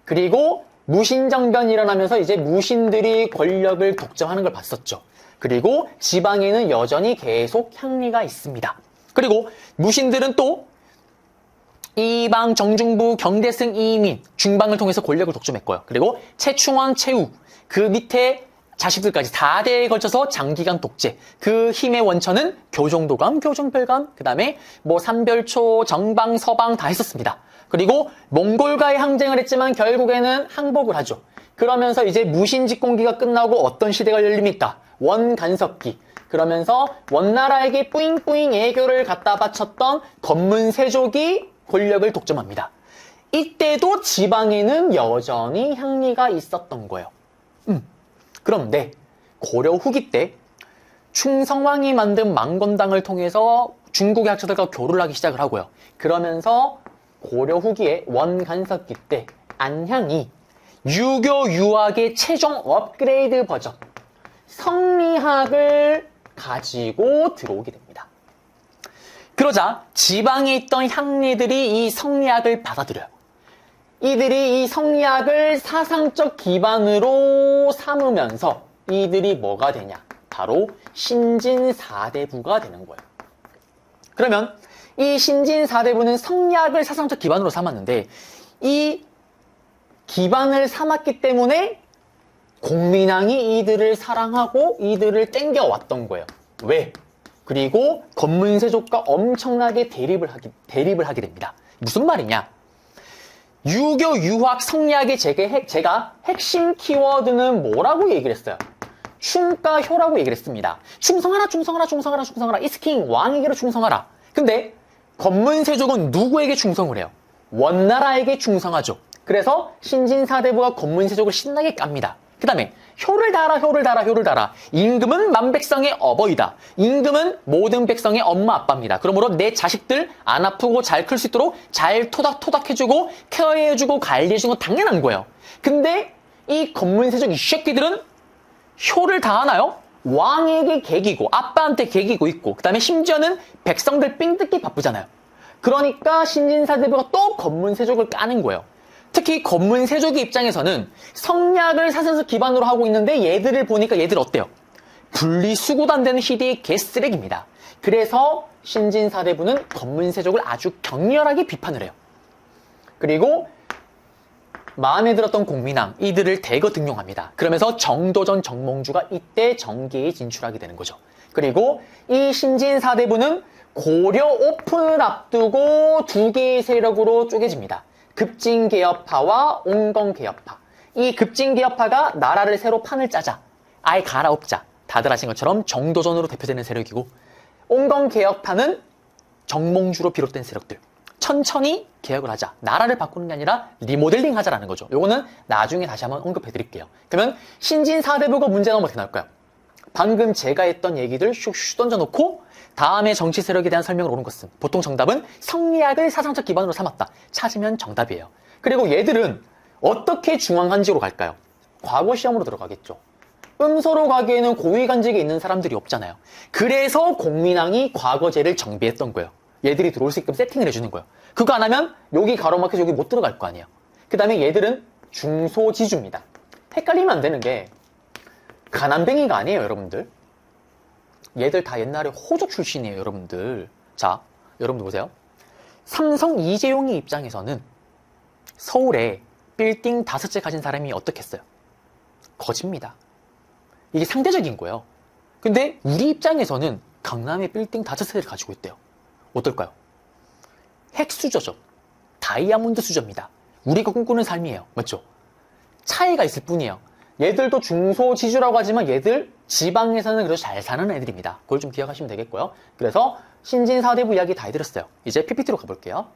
그리고 무신정변이 일어나면서 이제 무신들이 권력을 독점하는 걸 봤었죠. 그리고 지방에는 여전히 계속 향리가 있습니다. 그리고 무신들은 또 이방, 정중부, 경대승, 이민, 중방을 통해서 권력을 독점했고요. 그리고 최충원, 최우, 그 밑에 자식들까지 4대에 걸쳐서 장기간 독재. 그 힘의 원천은 교정도감, 교정별감, 그 다음에 뭐 삼별초, 정방, 서방 다 했었습니다. 그리고 몽골과의 항쟁을 했지만 결국에는 항복을 하죠. 그러면서 이제 무신집권기가 끝나고 어떤 시대가 열립니까? 원간섭기. 그러면서 원나라에게 뿌잉뿌잉 애교를 갖다 바쳤던 건문세족이 권력을 독점합니다. 이때도 지방에는 여전히 향리가 있었던 거예요. 그런데 고려 후기 때 충성왕이 만든 망건당을 통해서 중국의 학자들과 교류를 하기 시작을 하고요. 그러면서 고려 후기에 원간섭기 때 안향이 유교 유학의 최종 업그레이드 버전 성리학을 가지고 들어오게 됩니다. 그러자 지방에 있던 향리들이 이 성리학을 받아들여요. 이들이 이 성리학을 사상적 기반으로 삼으면서 이들이 뭐가 되냐? 바로 신진사대부가 되는 거예요. 그러면 이 신진사대부는 성리학을 사상적 기반으로 삼았는데 이 기반을 삼았기 때문에 공민왕이 이들을 사랑하고 이들을 땡겨왔던 거예요. 왜? 그리고 건문세족과 엄청나게 대립을 하게 됩니다. 무슨 말이냐? 유교, 유학, 성리학의 제가 핵심 키워드는 뭐라고 얘기를 했어요? 충과 효라고 얘기를 했습니다. 충성하라, 충성하라, 충성하라, 충성하라. 이스킹 왕에게로 충성하라. 근데 건문세족은 누구에게 충성을 해요? 원나라에게 충성하죠. 그래서 신진사대부가 권문세족을 신나게 깝니다. 그 다음에 효를 달아, 효를 달아, 효를 달아. 임금은 만백성의 어버이다. 임금은 모든 백성의 엄마 아빠입니다. 그러므로 내 자식들 안 아프고 잘 클 수 있도록 잘 토닥토닥 해주고 케어해주고 관리해주는 건 당연한 거예요. 근데 이 권문세족 이 새끼들은 효를 다하나요? 왕에게 개기고 아빠한테 개기고 있고 그 다음에 심지어는 백성들 삥 뜯기 바쁘잖아요. 그러니까 신진사대부가 또 권문세족을 까는 거예요. 특히 권문세족의 입장에서는 성리학을 사상적 기반으로 하고 있는데 얘들을 보니까 얘들 어때요? 분리수고도 안 되는 희대의 개쓰레기입니다. 그래서 신진사대부는 권문세족을 아주 격렬하게 비판을 해요. 그리고 마음에 들었던 공민왕 이들을 대거 등용합니다. 그러면서 정도전 정몽주가 이때 정계에 진출하게 되는 거죠. 그리고 이 신진사대부는 고려 오픈을 앞두고 두 개의 세력으로 쪼개집니다. 급진개혁파와 옹건개혁파. 이 급진개혁파가 나라를 새로 판을 짜자. 아예 갈아엎자. 다들 아신 것처럼 정도전으로 대표되는 세력이고 옹건개혁파는 정몽주로 비롯된 세력들. 천천히 개혁을 하자. 나라를 바꾸는 게 아니라 리모델링 하자라는 거죠. 요거는 나중에 다시 한번 언급해 드릴게요. 그러면 신진사대부가 문제는 어떻게 나올까요? 방금 제가 했던 얘기들 슉슉 던져놓고 다음에 정치 세력에 대한 설명을 오는 것은 보통 정답은 성리학을 사상적 기반으로 삼았다. 찾으면 정답이에요. 그리고 얘들은 어떻게 중앙한지로 갈까요? 과거 시험으로 들어가겠죠. 음소로 가기에는 고위관직에 있는 사람들이 없잖아요. 그래서 공민왕이 과거제를 정비했던 거예요. 얘들이 들어올 수 있게끔 세팅을 해주는 거예요. 그거 안 하면 여기 가로막혀서 여기 못 들어갈 거 아니에요. 그 다음에 얘들은 중소지주입니다. 헷갈리면 안 되는 게 가난뱅이가 아니에요, 여러분들. 얘들 다 옛날에 호족 출신이에요, 여러분들. 자, 여러분들 보세요. 삼성 이재용의 입장에서는 서울에 빌딩 5채 가진 사람이 어떻겠어요? 거짓입니다. 이게 상대적인 거예요. 근데 우리 입장에서는 강남에 빌딩 5채를 가지고 있대요. 어떨까요? 핵수저죠. 다이아몬드 수저입니다. 우리가 꿈꾸는 삶이에요. 맞죠? 차이가 있을 뿐이에요. 얘들도 중소지주라고 하지만 얘들 지방에서는 그래도 잘 사는 애들입니다. 그걸 좀 기억하시면 되겠고요. 그래서 신진사대부 이야기 다 해드렸어요. 이제 PPT로 가볼게요.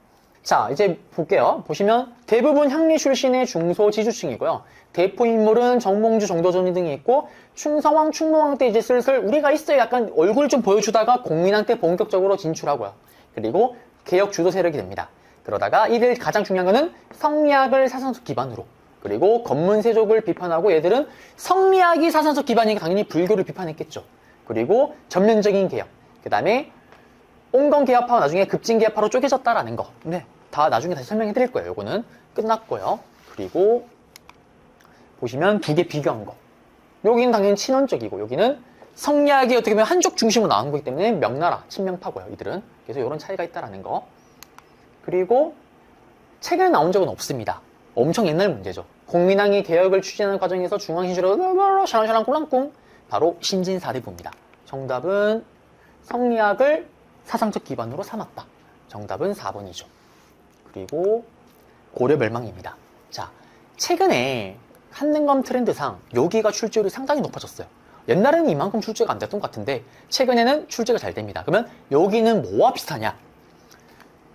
자, 이제 볼게요. 보시면 대부분 향리 출신의 중소지주층이고요. 대표 인물은 정몽주, 정도전 등이 있고 충성왕, 충무왕 때 이제 슬슬 우리가 있어요. 약간 얼굴 좀 보여주다가 공민왕 때 본격적으로 진출하고요. 그리고 개혁 주도 세력이 됩니다. 그러다가 이들 가장 중요한 거는 성리학을 사상적 기반으로 그리고 권문세족을 비판하고 얘들은 성리학이 사상적 기반이니까 당연히 불교를 비판했겠죠. 그리고 전면적인 개혁. 그 다음에 옹건개혁파와 나중에 급진개혁파로 쪼개졌다라는 거. 네, 다 나중에 다시 설명해 드릴 거예요. 요거는 끝났고요. 그리고 보시면 두 개 비교한 거. 여기는 당연히 친원적이고 여기는 성리학이 어떻게 보면 한족 중심으로 나온 거기 때문에 명나라, 친명파고요. 이들은. 그래서 이런 차이가 있다라는 거. 그리고 책에 나온 적은 없습니다. 엄청 옛날 문제죠. 공민왕이 개혁을 추진하는 과정에서 중앙시주로 샤랑샤랑 꿀랑꿍 바로 신진사대부입니다. 정답은 성리학을 사상적 기반으로 삼았다. 정답은 4번이죠. 그리고 고려 멸망입니다. 자, 최근에 한능검 트렌드상 여기가 출제율이 상당히 높아졌어요. 옛날에는 이만큼 출제가 안 됐던 것 같은데 최근에는 출제가 잘 됩니다. 그러면 여기는 뭐와 비슷하냐?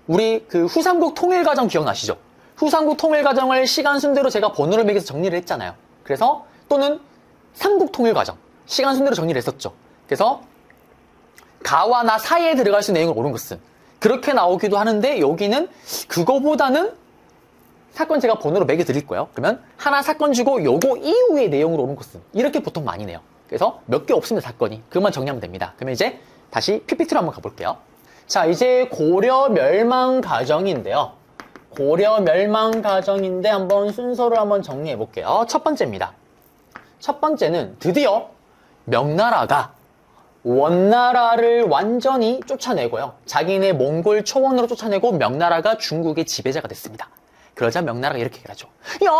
우리 그 후삼국 통일과정 기억나시죠? 후삼국 통일과정을 시간 순대로 제가 번호를 매겨서 정리를 했잖아요. 그래서 또는 삼국 통일과정 시간 순대로 정리를 했었죠. 그래서 가와 나 사이에 들어갈 수 있는 내용을 옳은 것은 그렇게 나오기도 하는데 여기는 그거보다는 사건 제가 번호로 매겨 드릴 거예요. 그러면 하나 사건 주고 요거 이후의 내용을 옳은 것은 이렇게 보통 많이 내요. 그래서 몇 개 없습니다, 사건이. 그것만 정리하면 됩니다. 그러면 이제 다시 PPT로 한번 가볼게요. 자, 이제 고려 멸망 과정인데요. 고려 멸망 과정인데 한번 순서를 한번 정리해 볼게요. 첫 번째입니다. 첫 번째는 드디어 명나라가 원나라를 완전히 쫓아내고요. 자기네 몽골 초원으로 쫓아내고 명나라가 중국의 지배자가 됐습니다. 그러자 명나라가 이렇게 얘기하죠. 야,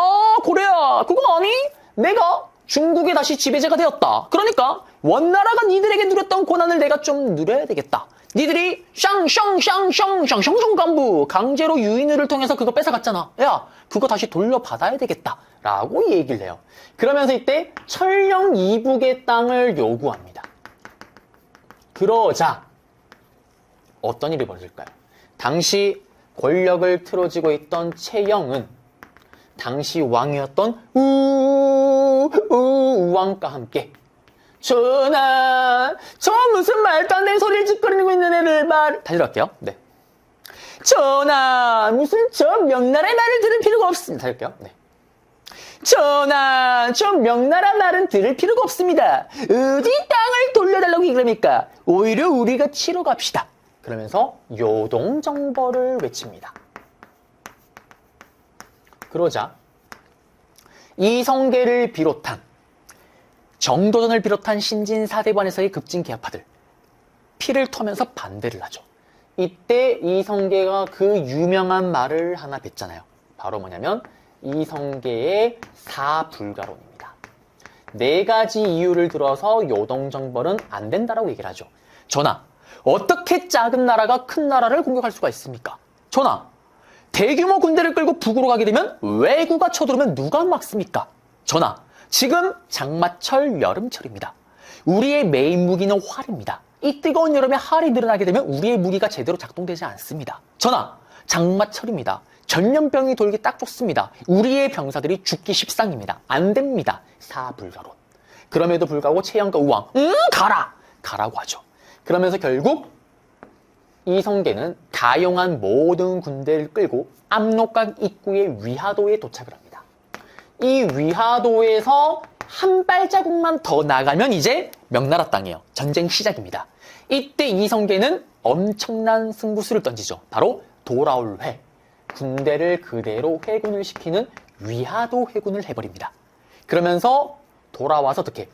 고려야, 그거 아니? 내가 중국의 다시 지배자가 되었다. 그러니까 원나라가 니들에게 누렸던 고난을 내가 좀 누려야 되겠다. 니들이 샹샹샹샹샹샹 간부 강제로 유인을 통해서 그거 뺏어갔잖아. 야, 그거 다시 돌려받아야 되겠다. 라고 얘기를 해요. 그러면서 이때 철령 이북의 땅을 요구합니다. 그러자 어떤 일이 벌어질까요? 당시 권력을 틀어쥐고 있던 채영은 당시 왕이었던 우왕과 함께 전하, 저 무슨 말도 안 되는 소리를 짓거리고 있는 애를 다시 들어갈게요. 네. 전하, 무슨 저 명나라의 말을 들을 필요가 없습니다. 다시 할게요. 네. 전하, 저 명나라 말은 들을 필요가 없습니다. 어디 땅을 돌려달라고 그럽니까? 오히려 우리가 치러 갑시다. 그러면서 요동정벌을 외칩니다. 그러자 이성계를 비롯한 정도전을 비롯한 신진사대반에서의 급진개혁파들 피를 토하면서 반대를 하죠. 이때 이성계가 그 유명한 말을 하나 뱉잖아요. 바로 뭐냐면 이성계의 사불가론입니다. 4가지 이유를 들어서 요동정벌은 안 된다라고 얘기를 하죠. 전하, 어떻게 작은 나라가 큰 나라를 공격할 수가 있습니까? 전하, 대규모 군대를 끌고 북으로 가게 되면 왜구가 쳐들어오면 누가 막습니까? 전하, 지금 장마철 여름철입니다. 우리의 메인 무기는 활입니다. 이 뜨거운 여름에 활이 늘어나게 되면 우리의 무기가 제대로 작동되지 않습니다. 전하, 장마철입니다. 전염병이 돌기 딱 좋습니다. 우리의 병사들이 죽기 십상입니다. 안 됩니다. 사불가론. 그럼에도 불구하고 채영과 우왕, 가라! 가라고 하죠. 그러면서 결국 이성계는 가용한 모든 군대를 끌고 압록강 입구의 위화도에 도착을 합니다. 이 위화도에서 한 발자국만 더 나가면 이제 명나라 땅이에요. 전쟁 시작입니다. 이때 이성계는 엄청난 승부수를 던지죠. 바로 돌아올 회. 군대를 그대로 회군을 시키는 위화도 회군을 해버립니다. 그러면서 돌아와서 어떻게?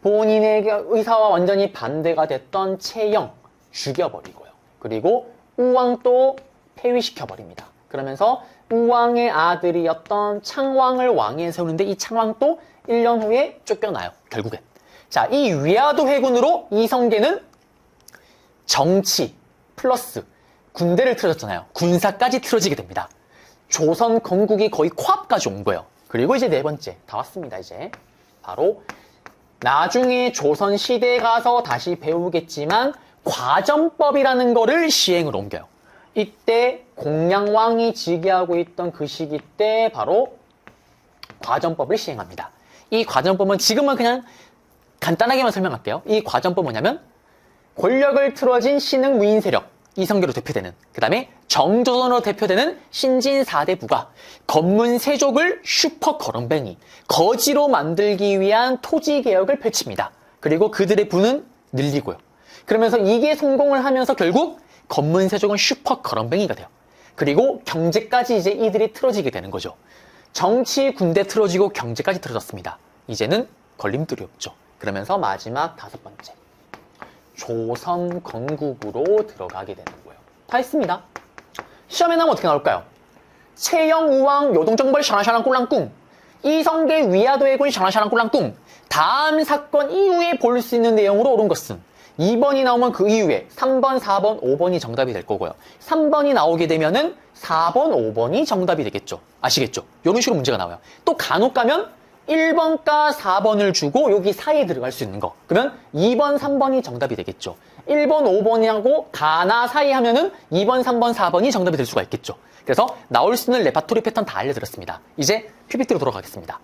본인의 의사와 완전히 반대가 됐던 채영 죽여버리고요. 그리고 우왕도 폐위시켜버립니다. 그러면서 우왕의 아들이었던 창왕을 왕위에 세우는데 이 창왕도 1년 후에 쫓겨나요. 결국엔. 자, 이 위화도 회군으로 이성계는 정치 플러스 군대를 틀어졌잖아요. 군사까지 틀어지게 됩니다. 조선 건국이 거의 코앞까지 온 거예요. 그리고 이제 4번째 다 왔습니다. 이제 바로 나중에 조선 시대에 가서 다시 배우겠지만 과전법이라는 거를 시행을 옮겨요. 이때 공양왕이 즉위하고 있던 그 시기 때 바로 과전법을 시행합니다. 이 과전법은 지금은 그냥 간단하게만 설명할게요. 이 과전법은 뭐냐면 권력을 틀어진 신흥 무인 세력 이성계로 대표되는, 그 다음에 정조선으로 대표되는 신진 4대부가 검문세족을 슈퍼 거렁뱅이, 거지로 만들기 위한 토지개혁을 펼칩니다. 그리고 그들의 부는 늘리고요. 그러면서 이게 성공을 하면서 결국 검문세족은 슈퍼 거렁뱅이가 돼요. 그리고 경제까지 이제 이들이 틀어지게 되는 거죠. 정치, 군대 틀어지고 경제까지 틀어졌습니다. 이제는 걸림돌이 없죠. 그러면서 마지막 5번째. 조선 건국으로 들어가게 되는 거예요. 다 했습니다. 시험에 나오면 어떻게 나올까요? 채영, 우왕, 요동정벌, 샤랑샤랑 꿀랑꿍, 이성계, 위화도 해군, 샤랑샤랑 꿀랑꿍. 다음 사건 이후에 볼 수 있는 내용으로 옳은 것은 2번이 나오면 그 이후에 3번, 4번, 5번이 정답이 될 거고요. 3번이 나오게 되면은 4번, 5번이 정답이 되겠죠. 아시겠죠? 이런 식으로 문제가 나와요. 또 간혹 가면 1번과 4번을 주고 여기 사이에 들어갈 수 있는 거. 그러면 2번, 3번이 정답이 되겠죠. 1번, 5번하고 가나 사이 하면은 2번, 3번, 4번이 정답이 될 수가 있겠죠. 그래서 나올 수 있는 레파토리 패턴 다 알려드렸습니다. 이제 PPT로 돌아가겠습니다.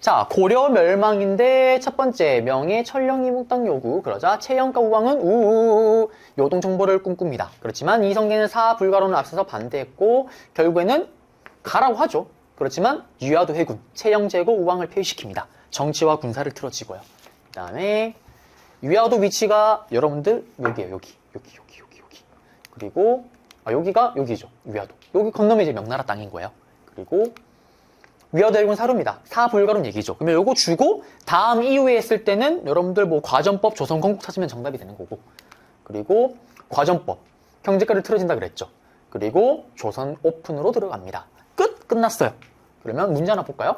자, 고려 멸망인데 첫 번째 명예 천령이 묵당 요구. 그러자 채영과 우왕은 요동정벌을 꿈꿉니다. 그렇지만 이성계는 사불가론을 앞서서 반대했고 결국에는 가라고 하죠. 그렇지만 위화도 해군, 채영 제고 우왕을 폐위시킵니다. 정치와 군사를 틀어지고요. 그 다음에 위화도 위치가 여러분들 여기에요. 여기. 그리고 여기가 여기죠. 위화도. 여기 건너면 이제 명나라 땅인 거예요. 그리고 위화도 해군 사루입니다. 사불가론 얘기죠. 그러면 요거 주고 다음 이후에 했을 때는 여러분들 뭐 과전법, 조선 건국 찾으면 정답이 되는 거고. 그리고 과전법, 경제가를 틀어진다 그랬죠. 그리고 조선 오픈으로 들어갑니다. 끝났어요. 그러면 문제 하나 볼까요?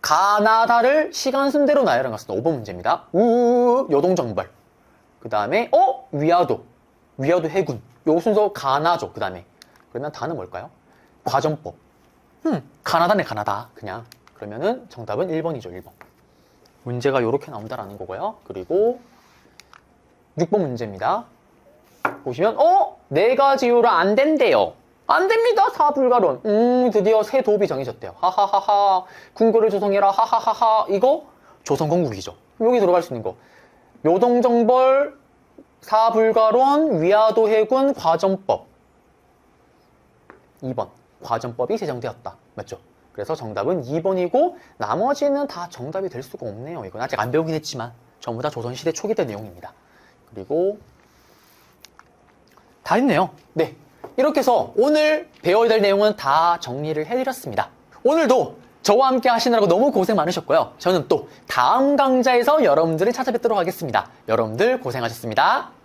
가나다를 시간 순대로 나열한 것은 5번 문제입니다. 요동정벌. 그 다음에 위화도 해군. 요 순서 가나죠. 그 다음에 그러면 다는 뭘까요? 과전법. 가나다네 가나다. 그냥 그러면은 정답은 1번이죠. 1번. 문제가 요렇게 나온다라는 거고요. 그리고 6번 문제입니다. 보시면 4가지 이유로 안 된대요. 안 됩니다. 사불가론. 드디어 새 도읍이 정해졌대요. 하하하하. 궁궐을 조성해라. 하하하하. 이거 조선건국이죠. 여기 들어갈 수 있는 거. 요동정벌, 사불가론, 위화도 해군, 과전법. 2번. 과전법이 제정되었다. 맞죠? 그래서 정답은 2번이고 나머지는 다 정답이 될 수가 없네요. 이건 아직 안 배우긴 했지만 전부 다 조선시대 초기 때 내용입니다. 그리고 다 했네요. 네. 이렇게 해서 오늘 배워야 될 내용은 다 정리를 해드렸습니다. 오늘도 저와 함께 하시느라고 너무 고생 많으셨고요. 저는 또 다음 강좌에서 여러분들을 찾아뵙도록 하겠습니다. 여러분들 고생하셨습니다.